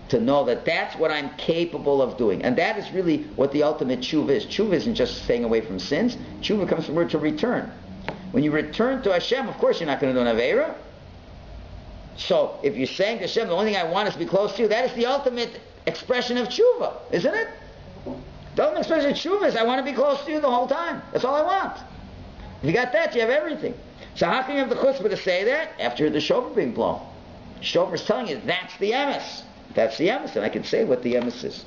to know that that's what I'm capable of doing. And that is really what the ultimate tshuva is. Tshuva isn't just staying away from sins. Tshuva comes from the word to return. When you return to Hashem, of course you're not going to do an Aveira. So if you're saying to Hashem, the only thing I want is to be close to you, that is the ultimate expression of tshuva, isn't it? The ultimate expression of tshuva is I want to be close to you the whole time. That's all I want. If you got that, you have everything. So how can you have the chutzpah to say that after the shofar being blown? The shofar is telling you that's the emes. That's the emes, and I can say what the emes is.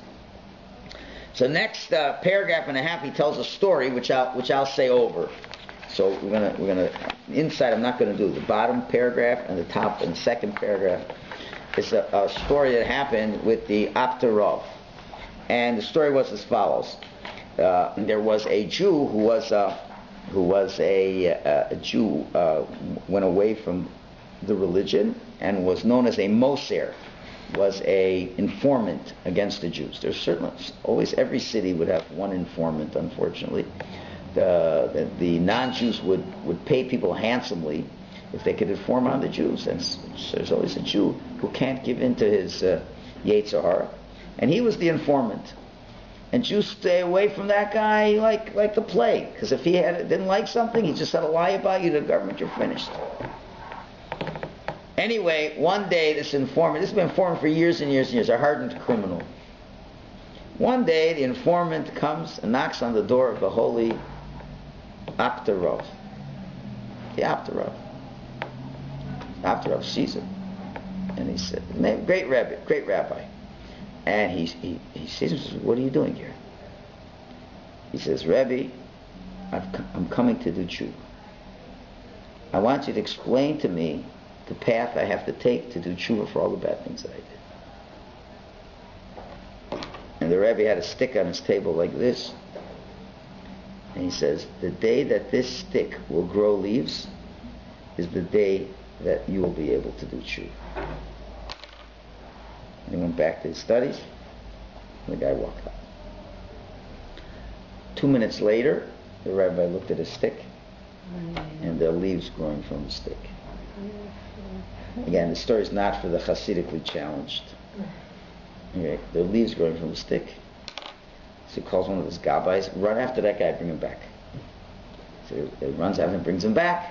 So next paragraph and a half, he tells a story which I'll say over. So we're gonna inside. I'm not going to do the bottom paragraph and the top and second paragraph. It's a story that happened with the Aptarov, and the story was as follows: there was a Jew who was a Jew went away from the religion and was known as a Moser. Was a informant against the Jews. There's certainly always every city would have one informant. Unfortunately, the non-Jews would pay people handsomely if they could inform on the Jews. And there's always a Jew who can't give in to his Yetzer Hara, and he was the informant. And Jews stay away from that guy like the plague, because if he didn't like something, he just had to lie about you to the government. You're finished. Anyway, one day this informant, this has been informant for years and years and years, a hardened criminal. One day the informant comes and knocks on the door of the holy Aptarov. The Aptarov. Aptarov sees him. And he said, great rabbi. And he sees him and says, what are you doing here? He says, Rebbe, I'm coming to do tshuva. I want you to explain to me the path I have to take to do tshuva for all the bad things that I did. And the Rebbe had a stick on his table like this. And he says, the day that this stick will grow leaves is the day that you will be able to do tshuva. And he went back to his studies, and the guy walked out. 2 minutes later, the rabbi looked at his stick, and there are leaves growing from the stick. Again, the story is not for the Hasidically challenged. Okay, there are leaves growing from the stick. So he calls one of his gabbais, run after that guy, bring him back. So he runs after him, brings him back.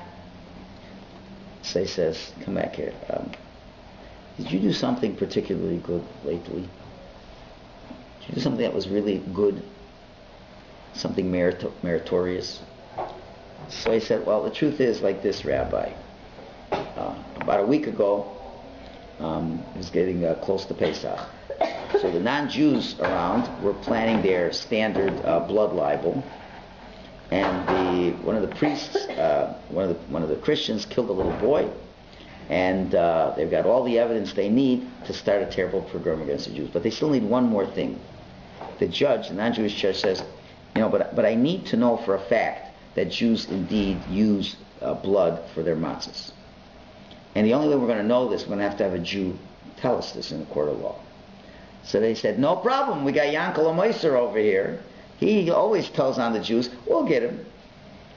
So he says, come back here. Did you do something particularly good lately? Did you do something that was really good? Something meritorious? So he said, well, the truth is like this, Rabbi. About a week ago, it was getting close to Pesach. So the non-Jews around were planning their standard blood libel, and one of the priests, one of the Christians, killed a little boy, and they've got all the evidence they need to start a terrible pogrom against the Jews. But they still need one more thing. The judge, the non-Jewish judge, says, but I need to know for a fact that Jews indeed use blood for their matzahs. And the only way we're going to know this, we're going to have a Jew tell us this in the court of law. So they said, no problem, we got Yankel Meiser over here. He always tells on the Jews, we'll get him.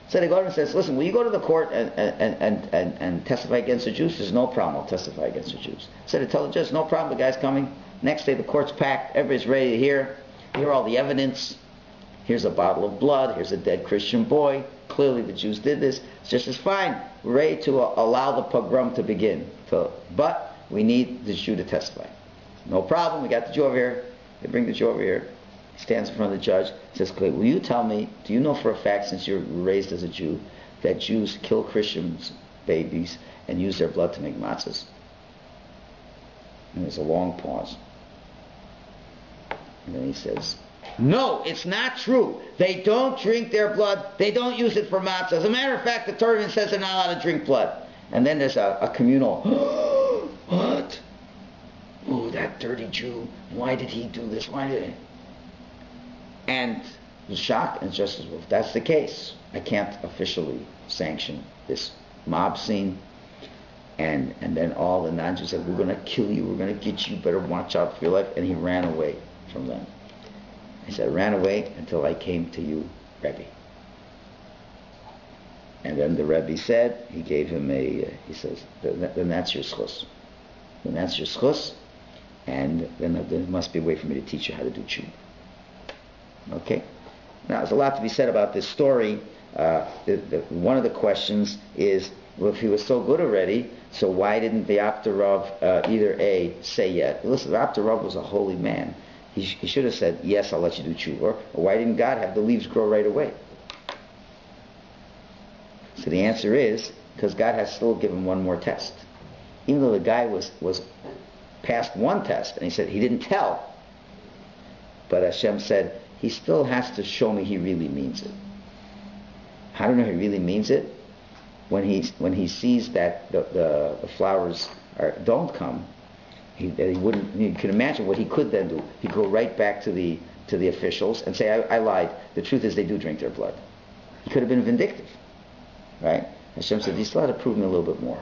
So they go to him and says, listen, will you go to the court and testify against the Jews? There's no problem, I'll testify against the Jews. So they tell the judge, no problem, the guy's coming. Next day the court's packed, everybody's ready to hear all the evidence. Here's a bottle of blood, here's a dead Christian boy. Clearly the Jews did this. It's just as fine. We're ready to allow the pogrom to begin. But we need the Jew to testify. No problem, we got the Jew over here. They bring the Jew over here. He stands in front of the judge. Says, will you tell me, do you know for a fact, since you're raised as a Jew, that Jews kill Christians' babies and use their blood to make matzahs? And there's a long pause. And then he says, no, it's not true. They don't drink their blood. They don't use it for matzah. As a matter of fact, the Torah even says they're not allowed to drink blood. And then there's a communal, what? Oh, that dirty Jew. Why did he do this? Why did he? And the shock and justice, well, if that's the case, I can't officially sanction this mob scene. And then all the non-Jews said, we're going to kill you. We're going to get you. Better watch out for your life. And he ran away from them. He said, I ran away until I came to you, Rebbe. And then the Rebbe said, he gave him he says, then that's your schus. Then that's your schus, and then there must be a way for me to teach you how to do tshuva. Okay? Now, there's a lot to be said about this story. One of the questions is, well, if he was so good already, so why didn't the Aptarov either A, say yet? Listen, the Aptarov was a holy man. He should have said, yes, I'll let you do tshuva. Or why didn't God have the leaves grow right away? So the answer is, because God has still given one more test. Even though the guy was passed one test, and he said he didn't tell, but Hashem said, he still has to show me he really means it. How do I know he really means it? When he sees that the flowers don't come, you can imagine what he could then do. He'd go right back to the officials and say, I lied. The truth is they do drink their blood. He could have been vindictive. Right? Hashem said, you still have to prove me a little bit more.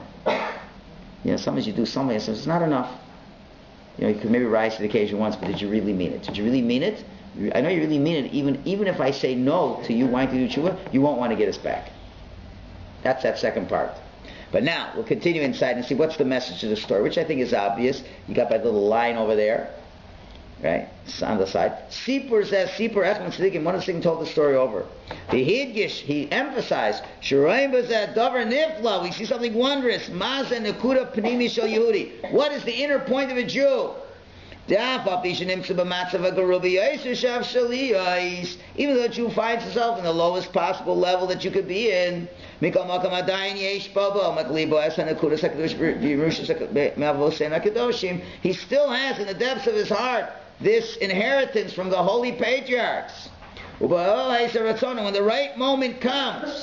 Sometimes you do something, and it's not enough. You could maybe rise to the occasion once, but did you really mean it? Did you really mean it? I know you really mean it. Even if I say no to you wanting to do tshuva, you won't want to get us back. That's that second part. But now, we'll continue inside and see what's the message of the story, which I think is obvious. You got that little line over there, right? It's on the side. Sipur says, Sipur Esman Tzadikim, one of the things told the story over. The Hidgish, he emphasized, Shirayim Bazad Dover Nifla, we see something wondrous. Maza Nekuda Panimi Shel Yehudi. What is the inner point of a Jew? Even though a Jew finds himself in the lowest possible level that you could be in, he still has in the depths of his heart this inheritance from the holy patriarchs. When the right moment comes,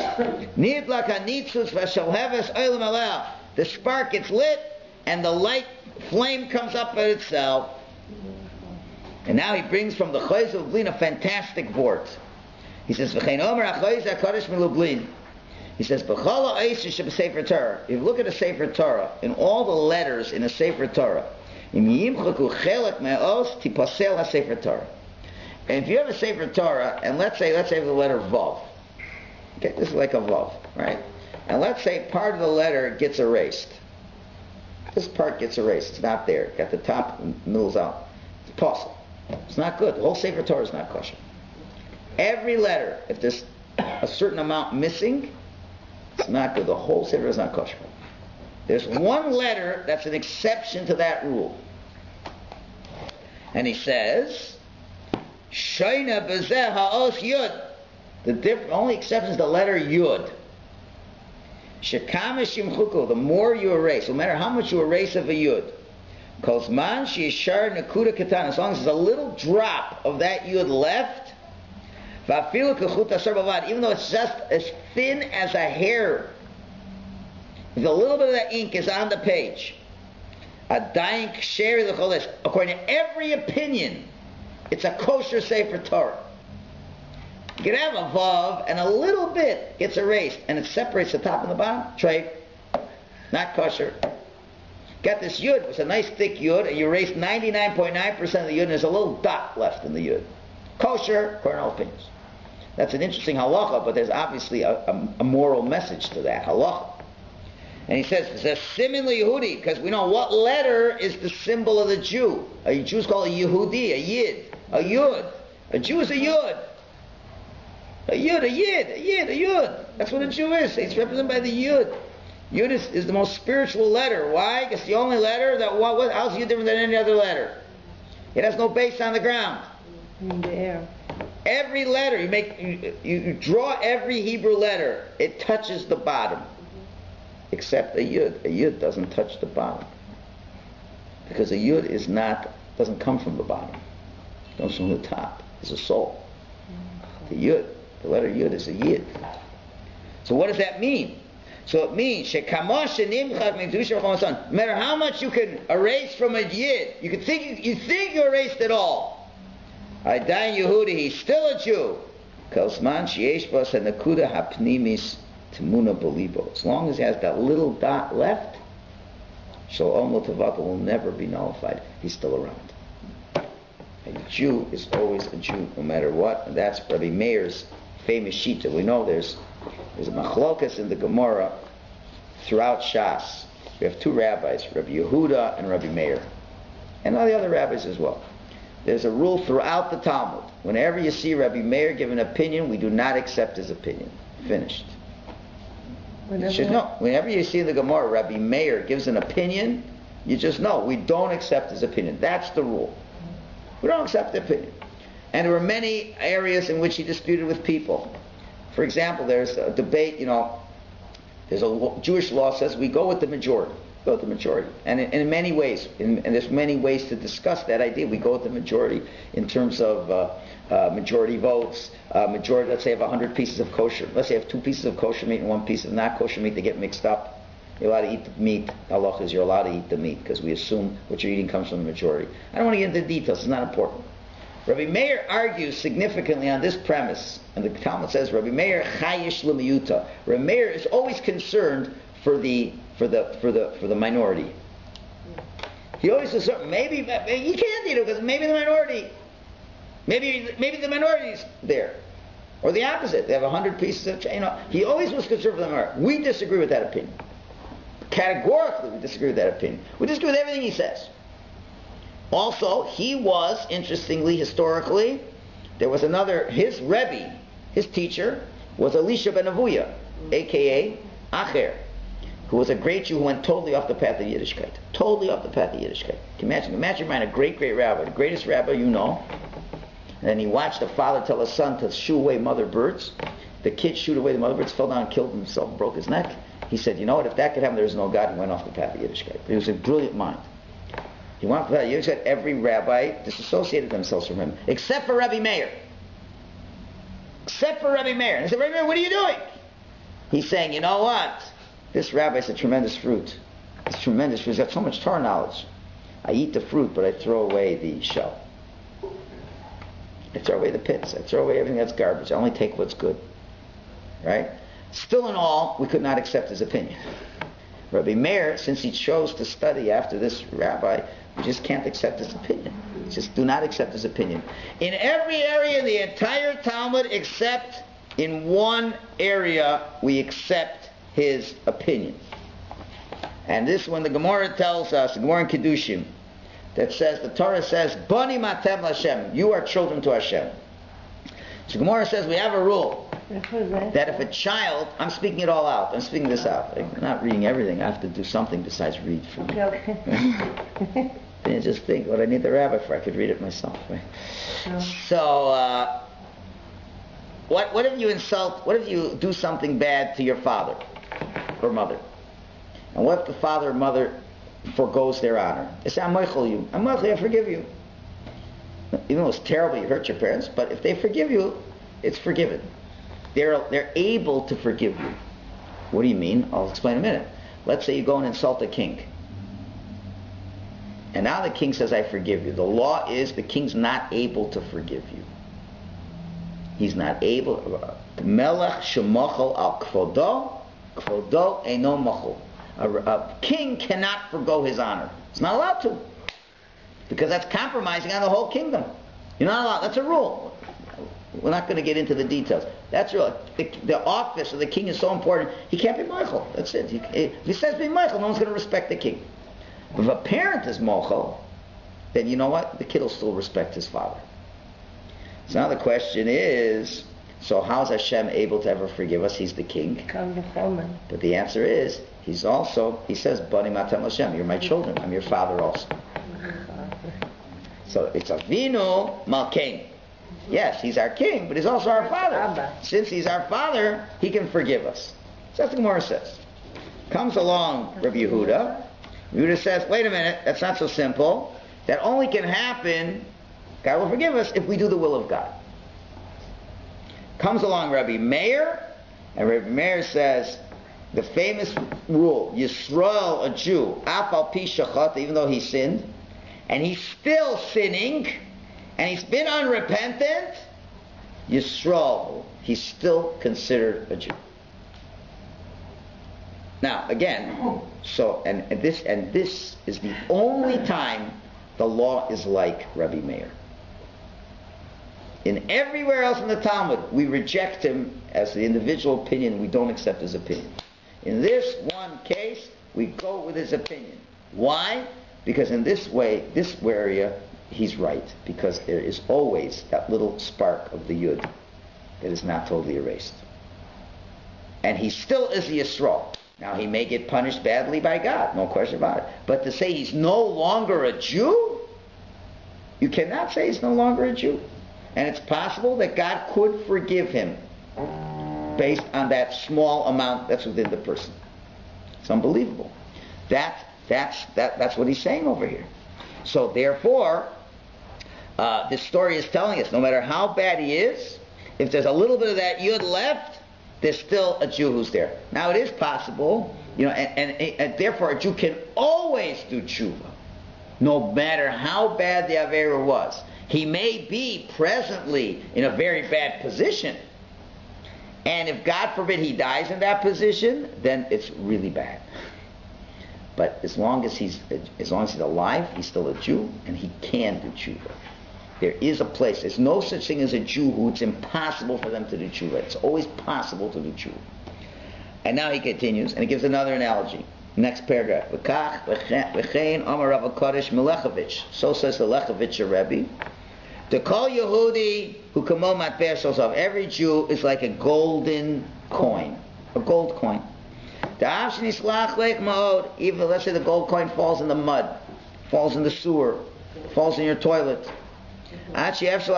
the spark gets lit and the light flame comes up by itself. And now he brings from the Chayz of Lublin a fantastic vort. He says, he says, if you look at a Sefer Torah, in all the letters in a Sefer Torah, Im yimchaku chelek me'os tipasel ha-sefer Torah. And if you have a sefer Torah, and let's say the letter Vav. Okay, this is like a Vav, right? And let's say part of the letter gets erased. This part gets erased. It's not there. Got the top and middle's out. It's possible. It's not good. The whole sefer Torah is not kosher. Every letter, if there's a certain amount missing, it's not good. The whole sefer is not kosher. There's one letter that's an exception to that rule. And he says, Shoina bezeh ha'os yud. The only exception is the letter yud. Shekama shimchuku. The more you erase, no matter how much you erase of a yud, kozman sheyishar nekuda katan. As long as there's a little drop of that yud left, va'afilu kechut asar bavad. Even though it's just as thin as a hair, if a little bit of that ink is on the page, adayin ksheri l'choles. According to every opinion, it's a kosher sefer Torah. You can have a vav and a little bit gets erased and it separates the top and the bottom. Trade. Not kosher. Got this yud. It's a nice thick yud and you erased 99.9% of the yud and there's a little dot left in the yud. Kosher, according to all opinions. That's an interesting halacha, but there's obviously a moral message to that halacha. And he says, it's a simin Yehudi, because we know what letter is the symbol of the Jew. A Jew is called a Yehudi, a Yid, a Yud. A Jew is a Yud. A Yud, a Yid, a Yid, a Yud. That's what a Jew is. It's represented by the Yud. Yud is the most spiritual letter. Why? It's the only letter that, how's Yud different than any other letter? It has no base on the ground. In the air. Every letter, you draw every Hebrew letter, it touches the bottom. Except a Yud. A Yud doesn't touch the bottom. Because a Yud doesn't come from the bottom. It comes from the top. It's a soul. The Yud. The letter Yud is a Yid. So what does that mean? So it means, no matter how much you can erase from a Yid, you think you erased it all. Adayin Yehudi, he's still a Jew. As long as he has that little dot left, Shalom L'Tavaka will never be nullified. He's still around. A Jew is always a Jew, no matter what. And that's Rabbi Meir's famous shita. We know there's a machlokas in the Gemara throughout Shas. We have two rabbis, Rabbi Yehuda and Rabbi Meir, and all the other rabbis as well. There's a rule throughout the Talmud. Whenever you see Rabbi Meir give an opinion, we do not accept his opinion. Finished. Whenever you see in the Gemara Rabbi Meir gives an opinion, you just know we don't accept his opinion. That's the rule. We don't accept the opinion. And there were many areas in which he disputed with people. For example, there's a debate, there's a Jewish law says we go with the majority. Go with the majority. And in many ways, and there's many ways to discuss that idea. We go with the majority in terms of majority votes. Majority, let's say, have 100 pieces of kosher. Let's say you have 2 pieces of kosher meat and 1 piece of not kosher meat. They get mixed up. You're allowed to eat the meat. Halacha is you're allowed to eat the meat because we assume what you're eating comes from the majority. I don't want to get into the details. It's not important. Rabbi Meir argues significantly on this premise, and the Talmud says Rabbi Meir chayish l'miyuta. Rabbi Meir is always concerned for the minority. He always says maybe you can't eat it because maybe the minority, maybe the minority's there, or the opposite. They have 100 pieces of. He always was concerned for the minority. We disagree with that opinion. Categorically, we disagree with that opinion. We disagree with everything he says. Also, he was, interestingly, historically, there was his Rebbe, his teacher, was Elisha ben Avuya, a.k.a. Acher, who was a great Jew who went totally off the path of Yiddishkeit. Totally off the path of Yiddishkeit. Can you imagine a great rabbi, the greatest rabbi you know, and then he watched the father tell his son to shoo away mother birds. The kid shooed away the mother birds, fell down, killed himself, broke his neck. He said, you know what, if that could happen, there is no God. He went off the path of Yiddishkeit. He was a brilliant mind. He went off the path of Yiddishkeit. Every rabbi disassociated themselves from him, except for Rabbi Meir. Except for Rabbi Meir. And I said, Rabbi Meir, what are you doing? He's saying, you know what? This rabbi is a tremendous fruit. It's tremendous fruit. He's got so much Torah knowledge. I eat the fruit, but I throw away the shell. I throw away the pits. I throw away everything that's garbage. I only take what's good. Right? Still in all, we could not accept his opinion. Rabbi Meir, since he chose to study after this rabbi, You just can't accept his opinion. Just do not accept his opinion. In every area in the entire Talmud, except in one area, we accept his opinion. And this one, the Gemara tells us, the Gemara in Kedushim, that says, the Torah says, Bani matem Hashem, you are children to Hashem. So Gemara says we have a rule that if a child, I'm speaking it all out, I'm speaking this out. I'm not reading everything, I have to do something besides read for you. Okay. Then just think what I need the rabbi for, I could read it myself. Right? So, what if you insult, what if you do something bad to your father or mother? And what if the father or mother forgoes their honor? They say, I'm Michael you, I forgive you. Even though it's terrible you hurt your parents, but if they forgive you, it's forgiven. They're able to forgive you. What do you mean? I'll explain in a minute. Let's say you go and insult the king. And now the king says, I forgive you. The law is the king's not able to forgive you. He's not able. Melech shemachol al kvodo, kvodo eino machol. A king cannot forgo his honor. He's not allowed to. Because that's compromising on the whole kingdom. You're not allowed. That's a rule. We're not going to get into the details. That's real. The office of the king is so important. He can't be Michael. That's it. If he says be Michael, no one's going to respect the king. But if a parent is Michael, then you know what? The kid will still respect his father. So now the question is, so how is Hashem able to ever forgive us? He's the king. But the answer is, he says, Bani matem Hashem, you're my children. I'm your father also. So it's Avinu Malkein. Yes, he's our king, but he's also our father. Since he's our father, he can forgive us. So that's what the Gemara says. Comes along Rabbi Yehuda. Yehuda says, wait a minute, that's not so simple. That only can happen, God will forgive us, if we do the will of God. Comes along Rabbi Meir, and Rabbi Meir says, the famous rule, Yisrael, a Jew, af al pi shachat, even though he sinned, and he's still sinning, and he's been unrepentant, Yisrael, he's still considered a Jew. Now, again, so, and this is the only time the law is like Rabbi Meir. In everywhere else in the Talmud, we reject him as the individual opinion, we don't accept his opinion. In this one case, we go with his opinion. Why? Because in this way, this area, he's right. Because there is always that little spark of the Yud that is not totally erased. And he still is the Yisrael. Now, he may get punished badly by God, no question about it. But to say he's no longer a Jew, you cannot say he's no longer a Jew. And it's possible that God could forgive him based on that small amount that's within the person. It's unbelievable. That's what he's saying over here. So therefore, this story is telling us, no matter how bad he is, if there's a little bit of that Yud left, there's still a Jew who's there. Now it is possible, and therefore a Jew can always do tshuva, no matter how bad the Avera was. He may be presently in a very bad position, and if God forbid he dies in that position, then it's really bad. But as long as he's alive, he's still a Jew, and he can do tshuva. There is a place. There's no such thing as a Jew who it's impossible for them to do tshuva. It's always possible to do tshuva. And now he continues, and he gives another analogy. Next paragraph. V'chein Amar Rav HaKadosh Melechevich. So says the Lechevich Rebbe. To call Yehudi who kamo matbeh shosov. Every Jew is like a golden coin. A gold coin. Even let's say the gold coin falls in the mud, falls in the sewer, falls in your toilet. And you can't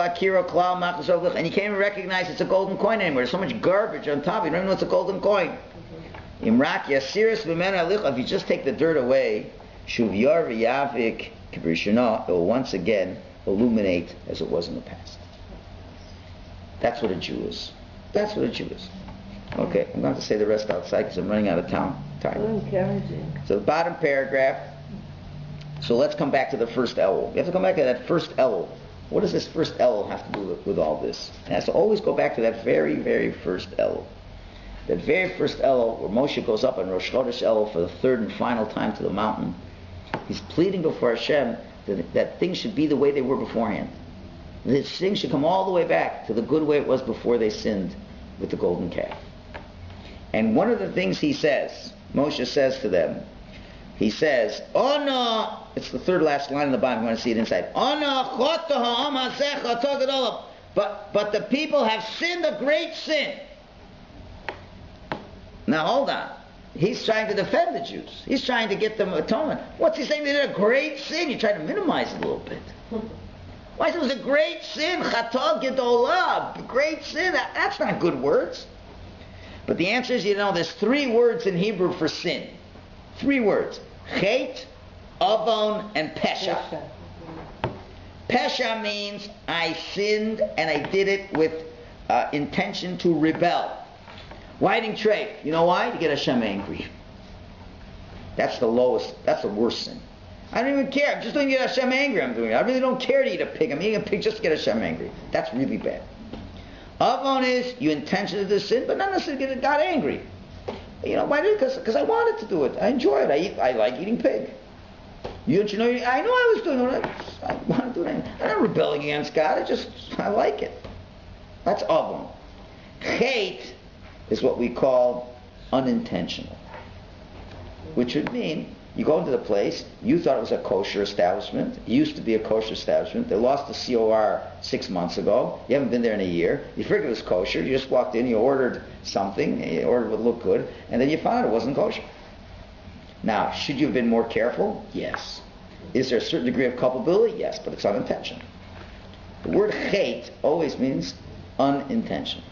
even recognize it's a golden coin anymore. There's so much garbage on top, you don't even know it's a golden coin. If you just take the dirt away, it will once again illuminate as it was in the past. That's what a Jew is. That's what a Jew is. Okay, I'm going to say the rest outside because I'm running out of time. So the bottom paragraph. So let's come back to the first Elul. We have to come back to that first Elul. What does this first Elul have to do with all this? It has to always go back to that very, very first Elul. That very first Elul, where Moshe goes up on Rosh Chodesh Elul for the third and final time to the mountain. He's pleading before Hashem that things should be the way they were beforehand. This thing should come all the way back to the good way it was before they sinned with the golden calf. And one of the things he says, Moshe says to them, he says, "Oh no," it's the third last line in the Bible, you want to see it inside. "Oh no, but the people have sinned a great sin." Now hold on. He's trying to defend the Jews. He's trying to get them atonement. What's he saying? They did a great sin. You're trying to minimize it a little bit. Why? It was a great sin. Chata gedolah. Great sin. That's not good words. But the answer is, there's 3 words in Hebrew for sin. 3 words. Chet, avon, and pesha. Pesha means I sinned and I did it with intention to rebel. Whiting trade. You know why? To get Hashem angry. That's the worst sin. I don't even care. I'm just doing to get Hashem angry. I'm doing it. I really don't care to eat a pig. I'm eating a pig just to get Hashem angry. That's really bad. Avon is you intentionally did sin, but not necessarily get God angry. Why did it? Because I wanted to do it. I enjoy it. I like eating pig. I know I was doing it. I want to do it. I'm not rebelling against God. I like it. That's avon. Hate is what we call unintentional, which would mean you go into the place, you thought it was a kosher establishment, it used to be a kosher establishment, they lost the COR 6 months ago, you haven't been there in a year, you figured it was kosher, you just walked in, you ordered something, you ordered what looked good, and then you found it wasn't kosher. Now, should you have been more careful? Yes. Is there a certain degree of culpability? Yes, but it's unintentional. The word hate always means unintentional.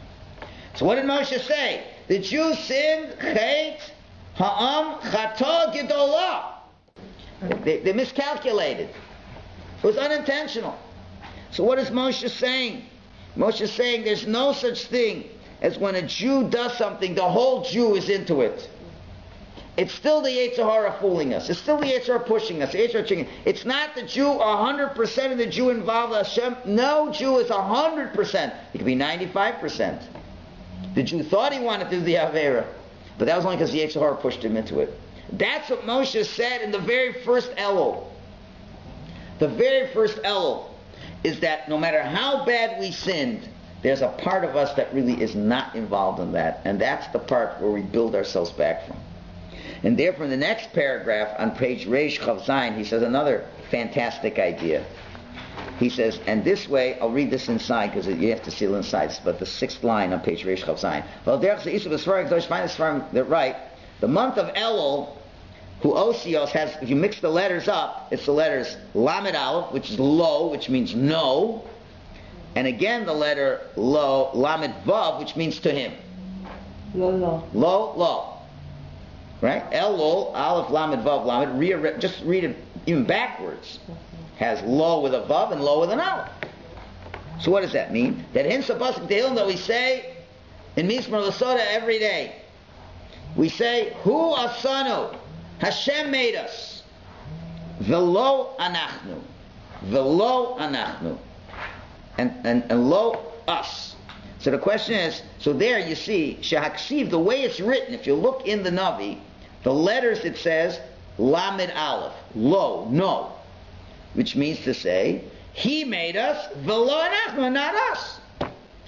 So what did Moshe say? The Jews sinned, hate, ha'am, chata gedolah. They miscalculated. It was unintentional. So what is Moshe saying? Moshe is saying there's no such thing as when a Jew does something, the whole Jew is into it. It's still the Yetzer Hara fooling us. It's still the Yetzer Hara pushing us. It's not the Jew, 100% of the Jew involved with Hashem. No Jew is 100%. It could be 95%. The Jew thought he wanted to do the Avera, but that was only because the Yetzer Hara pushed him into it. That's what Moshe said in the very first Elul. The very first Elul is that no matter how bad we sinned, there's a part of us that really is not involved in that, and that's the part where we build ourselves back from. And therefore, in the next paragraph on page Reish Chav Zayin, he says another fantastic idea. He says, and this way, I'll read this inside because you have to see it inside, but the 6th line on page Reish Chav Zayin. Well, they're right. The month of Elul, who Osios has, if you mix the letters up, it's the letters Lamed Aleph, which is lo, which means no, and again the letter lo, Lamed Vav, which means to him. Lo. Right? Elul, Aleph, Lamed, Vav, Lamed. Just read it even backwards. Has lo with a Vav and lo with an Aleph. So what does that mean? That hence the pasuk Tehillim that we say in Mizmor L'Soda every day. We say, Hu asanu. Hashem made us. Velo anachnu. Velo anachnu. And lo us. So the question is, so there you see, Shehaksiv, the way it's written, if you look in the Navi, the letters it says, Lamed Aleph, lo, no, which means to say, He made us, velo anachnu, not us.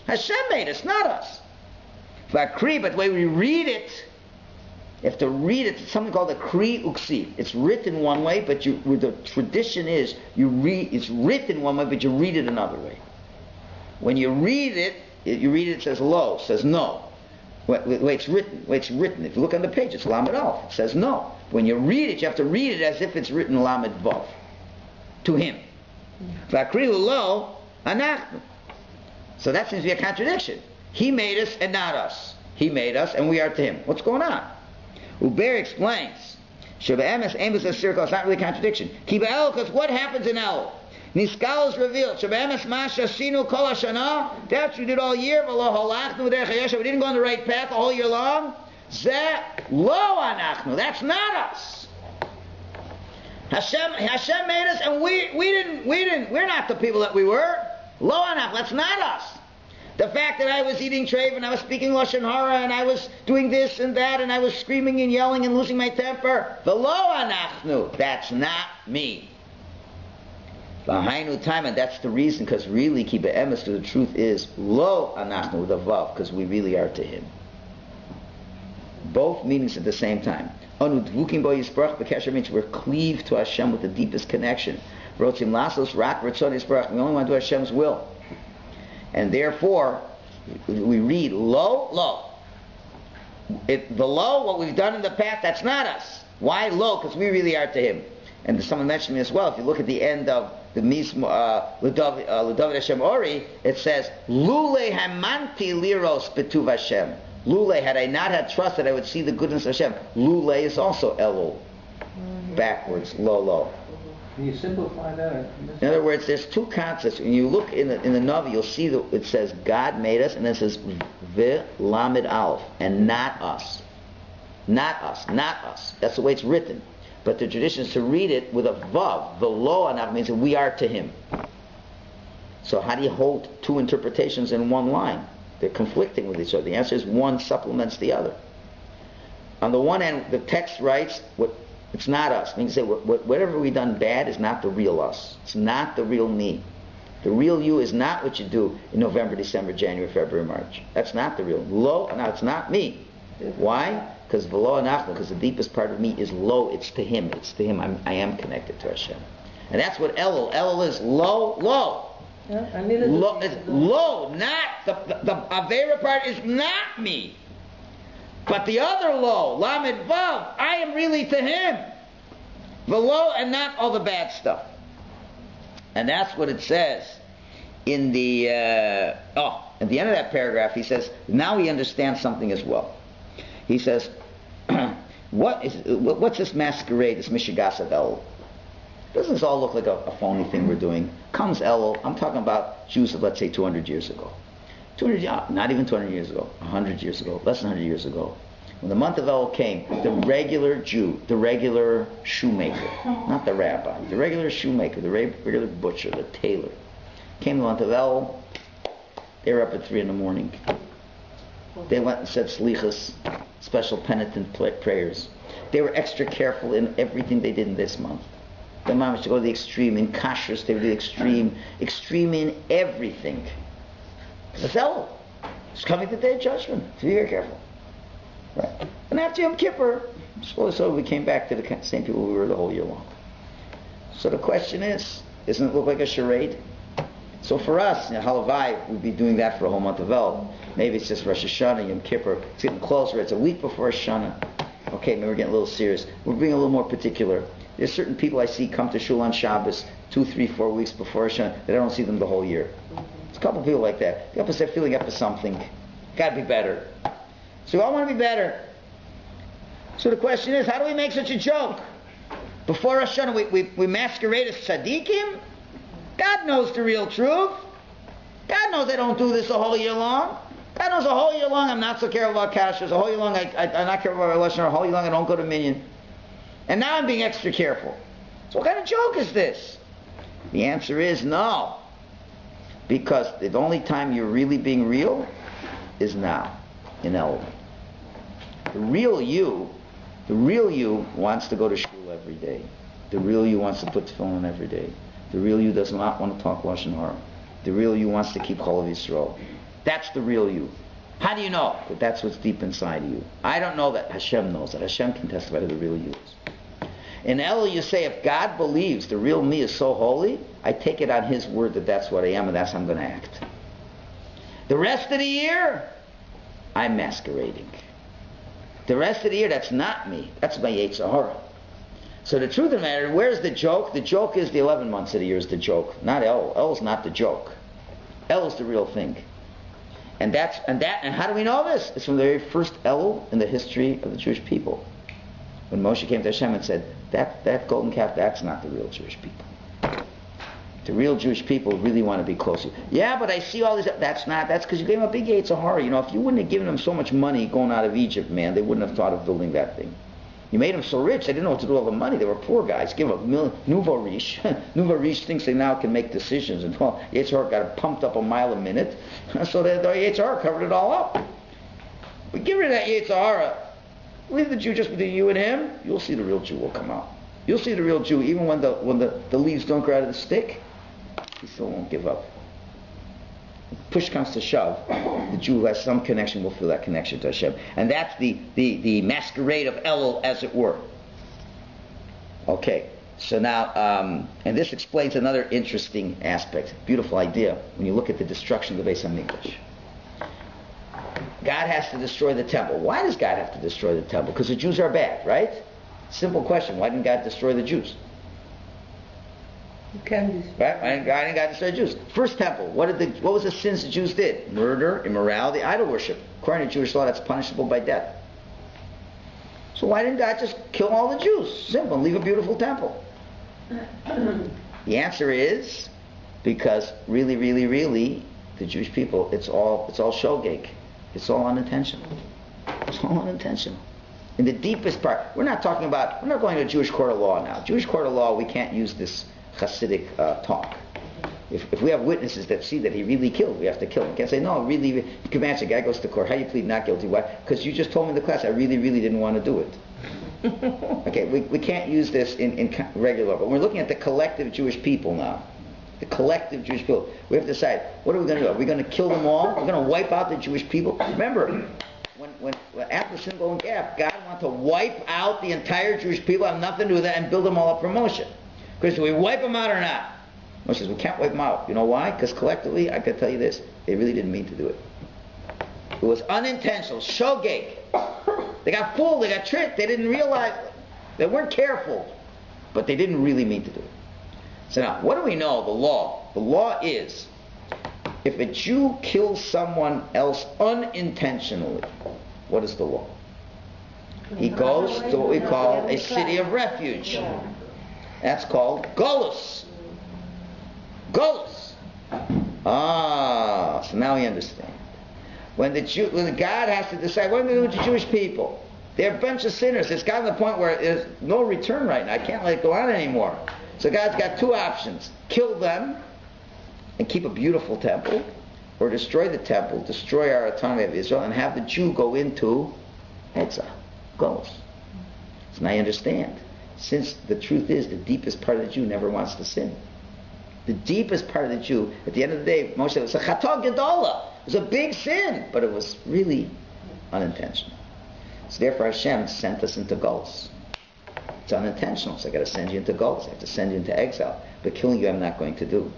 Hashem made us, not us. But the way we read it, you have to read it, it's something called a Kri Uksiv. It's written one way, but the tradition is, it's written one way, but you read it another way. When you read it, it says lo, it says no. The way it's written. If you look on the page, it's Lamed Aleph. It says no. When you read it, you have to read it as if it's written Lamed Vav. To him. V'akrilu lo anachnu. So that seems to be a contradiction. He made us and not us. He made us and we are to him. What's going on? Uber explains. Shebe'emes emes es-sirkos. It's not really a contradiction. Ki be'el, because what happens in El? Niskal is revealed. Shebe'emes masha sinu kol hashana. That's what we did all year. V'lo halachnu derech hayesha. We didn't go on the right path the whole year long. Zeh lo anachnu. That's not us. Hashem made us, and we didn't. We're not the people that we were. Lo anachnu. That's not us. The fact that I was eating treif and I was speaking Lashon Hara and I was doing this and that and I was screaming and yelling and losing my temper. The lo anachnu. That's not me. Lahainu time, and that's the reason, because really, ki be'emes, because the truth is, lo anachnu, with a vav, because we really are to him. Both meanings at the same time. Anu dvukim bo yisbarach b'kesher means we're cleaved to Hashem with the deepest connection. Rotzim lasos rak ratzon yisbarach. We only want to do Hashem's will. And therefore, we read lo. The lo, what we've done in the past, that's not us. Why lo? Because we really are to him. And someone mentioned me as well, if you look at the end of the L'David Hashem Ori, it says, Lule hamanti liros betuv Hashem. Lule, had I not had trust that I would see the goodness of Hashem. Lule is also Elul. Backwards, lo. Can you simplify that? In other words, there's two concepts. When you look in the Navi, you'll see that it says God made us, and then it says ve-lamed aleph, and not us. Not us. That's the way it's written. But the tradition is to read it with a vav. The lo anav means that we are to him. So how do you hold two interpretations in one line? They're conflicting with each other. The answer is one supplements the other. On the one hand, the text writes, it's not us. I mean, you say, whatever we've done bad is not the real us. It's not the real me. The real you is not what you do in November, December, January, February, March. That's not the real. Lo, now it's not me. Why? Because v'lo anachnu, because the deepest part of me is lo, it's to him. I am connected to Hashem. And that's what Elul. Elul is lo. Yeah, Lo, not the Avera part is not me. But the other lo, Lamed Vav, I am really to him. The lo and not all the bad stuff. And that's what it says in the at the end of that paragraph. He says, now he understands something as well. He says, what's this masquerade, this Mishigas of Elul? Doesn't this all look like a phony thing we're doing? Comes Elul, I'm talking about Jews of, let's say, 200 years ago. Not even 200 years ago, 100 years ago, less than 100 years ago. When the month of Elul came, the regular Jew, the regular shoemaker, not the rabbi, the regular shoemaker, the regular butcher, the tailor, came the month of Elul, they were up at 3 a.m. They went and said slichas, special penitent prayers. They were extra careful in everything they did in this month. The mom used to go to the extreme. In kashrus, they would do the extreme in everything. It's Elul. It's coming the day of judgment. So be very careful. Right. And after Yom Kippur, so we came back to the same people we were the whole year long. So the question is, doesn't it look like a charade? So for us, Halavai, we'd be doing that for a whole month of Elul. Maybe it's just Rosh HaShana, Yom Kippur. It's getting closer. It's a week before Rosh HaShana. Okay, maybe we're getting a little serious. We're being a little more particular. There's certain people I see come to Shul on Shabbos 2, 3, 4 weeks before Rosh HaShana that I don't see them the whole year. There's a couple of people like that. They have to start feeling up to something. Got to be better. So we all want to be better. So the question is, how do we make such a joke? Before Rosh HaShana, we masquerade as tzaddikim? God knows the real truth. God knows I don't do this a whole year long. God knows a whole year long I'm not so careful about kashrus. A whole year long I'm not careful about Rosh HaShana. A whole year long I don't go to minyan. And now I'm being extra careful. So what kind of joke is this? The answer is no. Because the only time you're really being real is now, in Elul. The real you wants to go to Shul every day. The real you wants to put tefillin on every day. The real you does not want to talk Lashon Hara. The real you wants to keep Chol Yisrael. That's the real you. How do you know? But that's what's deep inside of you. I don't know that. Hashem knows that. Hashem can testify to the real you is. In Elul you say, if God believes the real me is so holy, I take it on His word that that's what I am and that's how I'm going to act. The rest of the year, I'm masquerading. The rest of the year, that's not me. That's my Yetzer Hara. So the truth of the matter, where's the joke? The joke is the 11 months of the year is the joke, not Elul. Elul's not the joke. Elul's the real thing. And how do we know this? It's from the very first Elul in the history of the Jewish people. When Moshe came to Hashem and said, that golden calf, that's not the real Jewish people. The real Jewish people really want to be close to you. Yeah, but I see all these. That's because you gave them a big Yetzer Hara. If you wouldn't have given them so much money going out of Egypt, man, they wouldn't have thought of building that thing. You made them so rich, they didn't know what to do with all the money. They were poor guys. Give them a nouveau riche. Nouveau riche thinks they now can make decisions. And well, Yetzer Hara got it pumped up a mile a minute. So the Yetzer Hara covered it all up. We get rid of that Yetzer Hara. Leave the Jew just between you and him. You'll see the real Jew will come out. You'll see the real Jew even when the leaves don't grow out of the stick. he still won't give up. Push comes to shove, the Jew who has some connection will feel that connection to Hashem. And that's the masquerade of Elul, as it were. Okay, so now, and this explains another interesting aspect, beautiful idea, when you look at the destruction of the Beis HaMikdash. God has to destroy the temple. Why does God have to destroy the temple? Because the Jews are bad, right? Simple question. Why didn't God destroy the Jews? You can destroy. Right? Why didn't God destroy the Jews? First temple. What was the sins the Jews did? Murder, immorality, idol worship. According to Jewish law, that's punishable by death. So why didn't God just kill all the Jews? Simple. And leave a beautiful temple. The answer is because really, really, really, the Jewish people, it's all shogeg. It's all unintentional. It's all unintentional. In the deepest part, we're not going to a Jewish court of law now. Jewish court of law, we can't use this Hasidic talk. If we have witnesses that see that he really killed, we have to kill him. We can't say, no, really, you can answer, guy goes to court, how do you plead not guilty? Why? Because you just told me in the class, I really, really didn't want to do it. Okay, we can't use this in regular law, but we're looking at the collective Jewish people now. The collective Jewish people. We have to decide, what are we going to do? Are we going to kill them all? We're going to wipe out the Jewish people? Remember, when after Sinful and Gap, God wanted to wipe out the entire Jewish people, have nothing to do with that, and build them all up for Moshe. Because do we wipe them out or not? Moshe says, we can't wipe them out. You know why? Because collectively, I can tell you this, they really didn't mean to do it. It was unintentional, shogeg. They got fooled, they got tricked, they didn't realize, they weren't careful, but they didn't really mean to do it. So now, what do we know? The law. The law is, if a Jew kills someone else unintentionally, what is the law? He goes to what we call a city of refuge. That's called Golus. Golus. So now we understand. When God has to decide, what am I going to do with the Jewish people? They're a bunch of sinners. It's gotten to the point where there's no return right now. I can't let it go on anymore. So God's got two options. Kill them and keep a beautiful temple, or destroy the temple, destroy our autonomy of Israel, and have the Jew go into exile. Goes. So now you understand. Since the truth is, the deepest part of the Jew never wants to sin. The deepest part of the Jew, at the end of the day, Moshe was a chatah gedola. It was a big sin, but it was really unintentional. So therefore Hashem sent us into Golus. It's unintentional, so I got to send you into Golus. I have to send you into exile. But killing you I'm not going to do.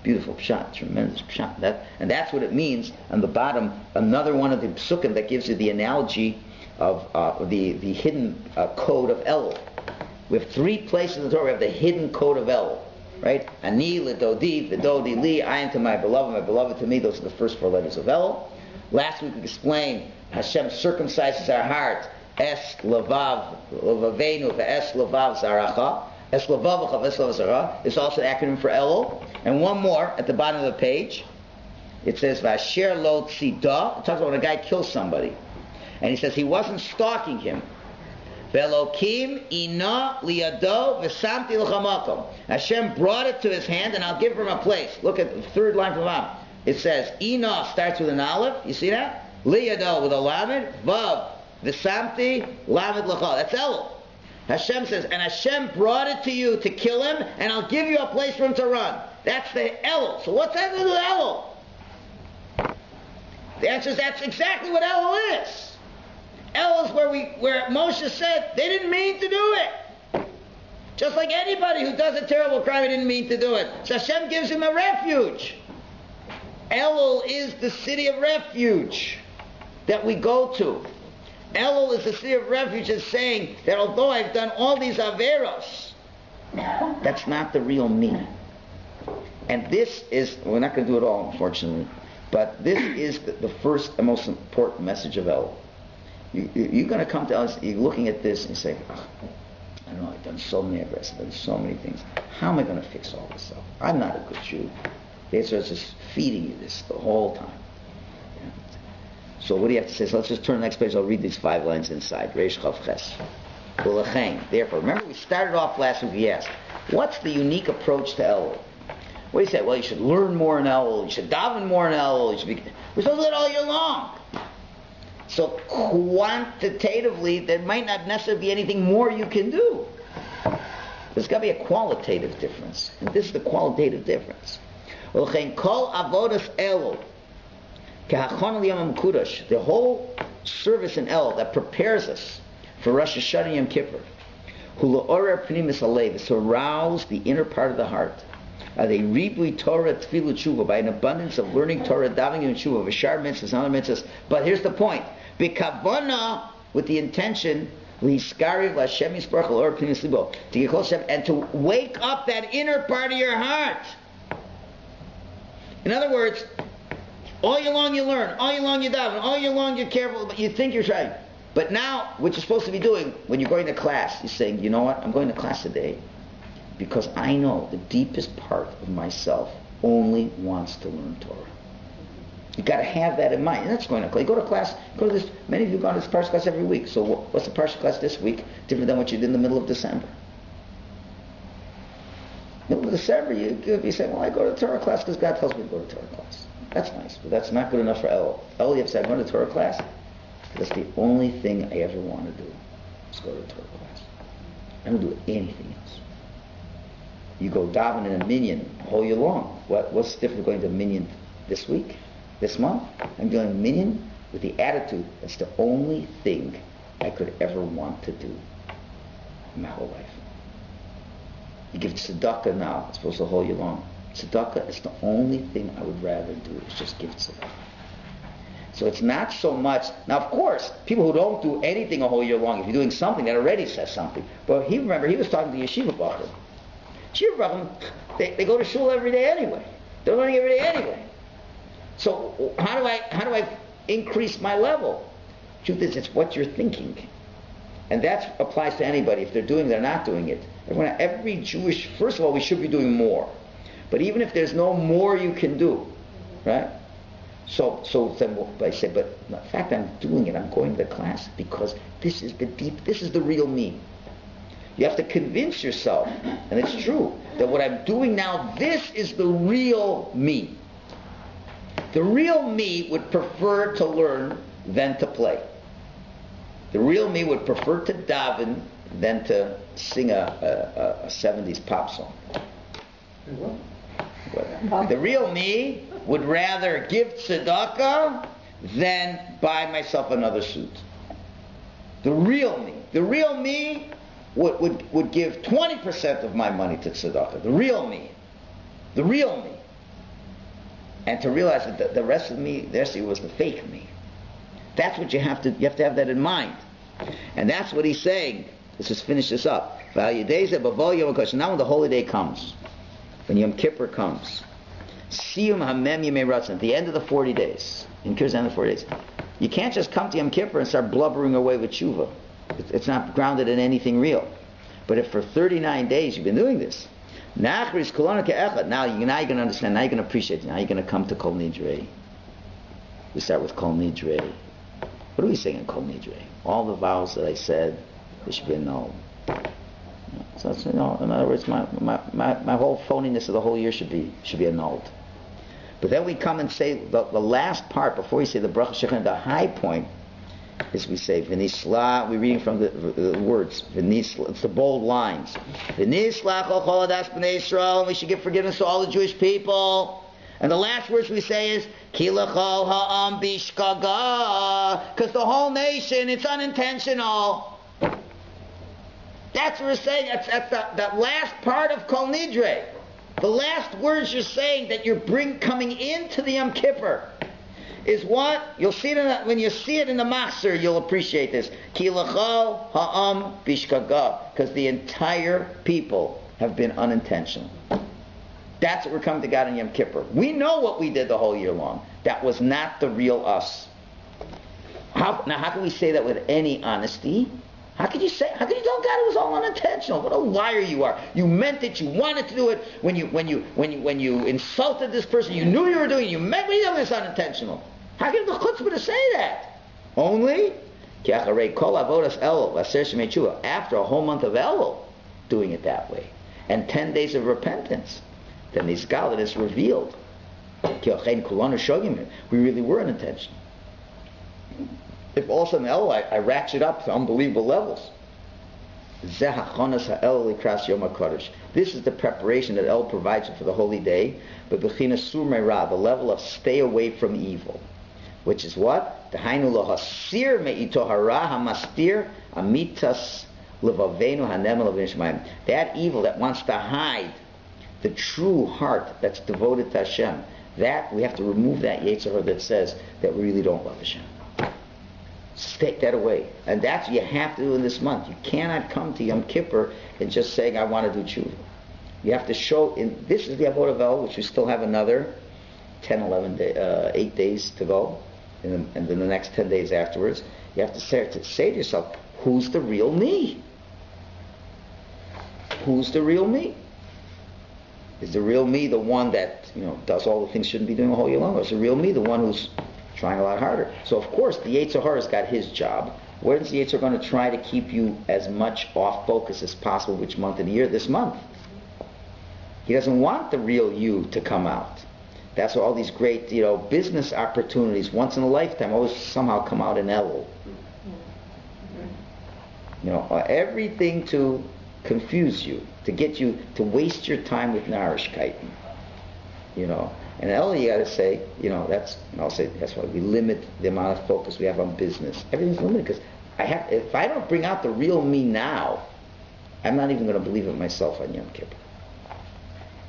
Beautiful pshat, tremendous pshat. And that's what it means on the bottom, another one of the psukim that gives you the analogy of the hidden code of Elul. We have three places in the Torah we have the hidden code of Elul. Right? Ani l'dodi, v'dodi li, I am to my beloved to me. Those are the first four letters of Elul. Last week we explained Hashem circumcises our heart. Es lavav, lavavenu, ve'es lavav zaracha. Es lavavacha, ve'es lavav zaracha. It's also an acronym for Elul. And one more at the bottom of the page. It says Vasher lo tzida. It talks about when a guy kills somebody. And he says he wasn't stalking him. Velokim ina liyado v'samti l'chamakom. Hashem brought it to his hand, and I'll give him a place. Look at the third line from the bottom. It says ina starts with an aleph. You see that? Liyado with a lamed. Vav v'samti lamed l'chal. That's Elul. Hashem says, and Hashem brought it to you to kill him, and I'll give you a place for him to run. That's the Elul. So what's that to do with Elul? The answer is that's exactly what Elul is. Elul is where Moshe said they didn't mean to do it. Just like anybody who does a terrible crime, he didn't mean to do it. So Hashem gives him a refuge. Elul is the city of refuge that we go to. Elul is the city of refuge, is saying that although I've done all these averos, that's not the real me. And this is, we're not going to do it all, unfortunately, but this is the first and most important message of Elul. You're going to come to us, you're looking at this and you say, I don't know, I've done so many averos, I've done so many things. How am I going to fix all this up? I'm not a good Jew. The answer is just feeding you this the whole time. So what do you have to say? So let's just turn to the next page. I'll read these 5 lines inside. Reish Chav Ches. Therefore, remember we started off last week, we asked, what's the unique approach to Elul? What do you say? Well, you should learn more in Elul. You should daven more in Elul. We're supposed to do it all year long. So quantitatively, there might not necessarily be anything more you can do. There's got to be a qualitative difference. And this is the qualitative difference. The whole service in El that prepares us for Rosh HaShana Yom Kippur, is to arouse the inner part of the heart. By an abundance of learning Torah, davening and tshuva, v'shar mitzvahs and other mitzvahs. But here's the point: b'kavana, with the intention, to get close to Him and to wake up that inner part of your heart. In other words, all year long you learn, all year long you daven, all year long you're careful, but you think you're trying. But now, what you're supposed to be doing when you're going to class, you're saying, you know what, I'm going to class today because I know the deepest part of myself only wants to learn Torah. You've got to have that in mind. And that's going to class. You go to class, go to this, many of you go to this Parsha class every week. So what's the Parsha class this week different than what you did in the middle of December? Middle of December, you say, well, I go to Torah class because God tells me to go to Torah class. That's nice, but that's not good enough for El. El, you have to say, I'm going to Torah class. That's the only thing I ever want to do, is go to Torah class. I don't do anything else. You go daven in a minyan all year long. What's different going to a minyan this week, this month? I'm doing a minyan with the attitude that's the only thing I could ever want to do in my whole life. You give tzedakah now, it's supposed to hold you long. Tzedakah is the only thing I would rather do, is just give tzedakah. So it's not so much, now of course, people who don't do anything a whole year long, if you're doing something, that already says something. But he was talking to Yeshiva Bachar. Yeshiva Bachar, they go to Shul every day anyway. They're learning every day anyway. So how do I increase my level? Truth is, it's what you're thinking. And that applies to anybody. If they're doing it, they're not doing it. Every Jewish, first of all, we should be doing more. But even if there's no more you can do, right? So then I say, but the fact I'm doing it, I'm going to the class because this is the real me. You have to convince yourself, and it's true, that what I'm doing now, this is the real me. The real me would prefer to learn than to play. The real me would prefer to daven than to sing a 70s pop song. The real me would rather give tzedakah than buy myself another suit. The real me would give 20% of my money to tzedakah. The real me. And to realize that the rest of me, the rest of you was the fake me. That's what you have to have that in mind. And that's what he's saying. Let's just finish this up. Now when the holy day comes, when Yom Kippur comes, Siyum Hamem Yemei Ratzon, at the end of the 40 days, in Kippur's end of the 40 days, you can't just come to Yom Kippur and start blubbering away with tshuva. It's not grounded in anything real. But if for 39 days you've been doing this, now you're going to understand, now you're going to appreciate it, now you're going to come to Kol Nidrei. We start with Kol Nidrei. What are we saying in Kol Nidrei? All the vows that I said, they should be annulled. So that's, in other words, my whole phoniness of the whole year should be annulled. But then we come and say the last part before we say the bracha shechem. The high point is we say v'nisla. We're reading from the words v'nisla. It's the bold lines. V'nisla chol adas b'nei Yisrael. We should give forgiveness to all the Jewish people. And the last words we say is ki l'chol ha'am bishkaga, because the whole nation, it's unintentional. That's what we're saying. That's that last part of Kol Nidrei. The last words you're saying that you're coming into the Yom Kippur is what? You'll see it when you see it in the Machzor, you'll appreciate this. Ki l'chol ha'am bishkaga, because the entire people have been unintentional. That's what we're coming to God in Yom Kippur. We know what we did the whole year long. That was not the real us. How can we say that with any honesty? How could you tell God it was all unintentional? What a liar you are. You meant it, you wanted to do it. When you insulted this person, you knew you were doing it, you meant it was unintentional. How can you have the chutzpah to say that? Only after a whole month of Elul doing it that way. And 10 days of repentance. Then this God is revealed. We really were unintentional. If also in Elul I ratchet up to unbelievable levels, This is the preparation that El provides for the holy day, but the level of stay away from evil, which is what? That evil that wants to hide the true heart that's devoted to Hashem. That we have to remove that Yetzer Hara that says that we really don't love Hashem. Take that away. And that's what you have to do in this month. You cannot come to Yom Kippur and just saying, I want to do tshuva. You have to show, this is the Avodah Vel, which we still have another 10, 11, 8 days to go, and then the next 10 days afterwards. You have to say to yourself, who's the real me? Who's the real me? Is the real me the one that does all the things shouldn't be doing a whole year long? Or is the real me the one who's trying a lot harder? So of course the Yetzer Hara's got his job. Where is the Yetzer Hara going to try to keep you as much off focus as possible? Which month of the year? This month. He doesn't want the real you to come out. That's why all these great business opportunities once in a lifetime always somehow come out in Elul. Everything to confuse you, to get you to waste your time with Narishkeiten. And Elul, you got to say, I'll say that's why we limit the amount of focus we have on business. Everything's limited because if I don't bring out the real me now, I'm not even going to believe it myself on Yom Kippur.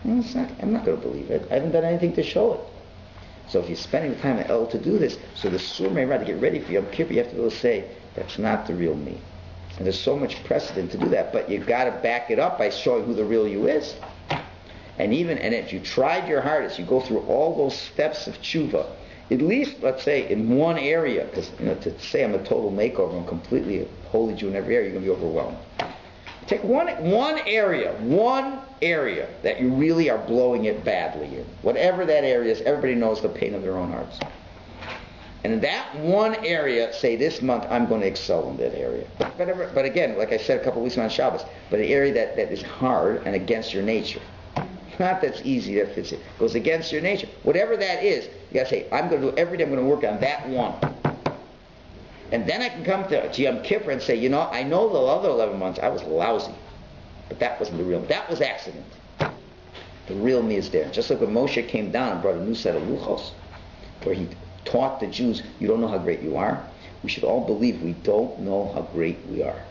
I'm not going to believe it. I haven't done anything to show it. So if you're spending the time at El to do this, so the Surmei Ra, to get ready for Yom Kippur, you have to be able to say, that's not the real me. And there's so much precedent to do that, but you've got to back it up by showing who the real you is. And if you tried your hardest, you go through all those steps of tshuva, at least, let's say, in one area, because to say I'm a total makeover, I'm completely a holy Jew in every area, you're going to be overwhelmed. Take one area that you really are blowing it badly in. Whatever that area is, everybody knows the pain of their own hearts. And in that one area, say this month I'm going to excel in that area. But again, like I said a couple of weeks ago on Shabbos, but an area that is hard and against your nature. Not that's easy, that fits it. Goes against your nature. Whatever that is, you got to say, I'm going to do every day, I'm going to work on that one. And then I can come to Yom Kippur and say, I know the other 11 months I was lousy. But that wasn't the real me. That was accident. The real me is there. Just like when Moshe came down and brought a new set of luchos, where he taught the Jews, you don't know how great you are. We should all believe we don't know how great we are.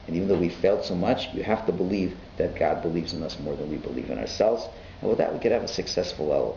And even though we failed so much, you have to believe that God believes in us more than we believe in ourselves. And with that, we could have a successful Elul.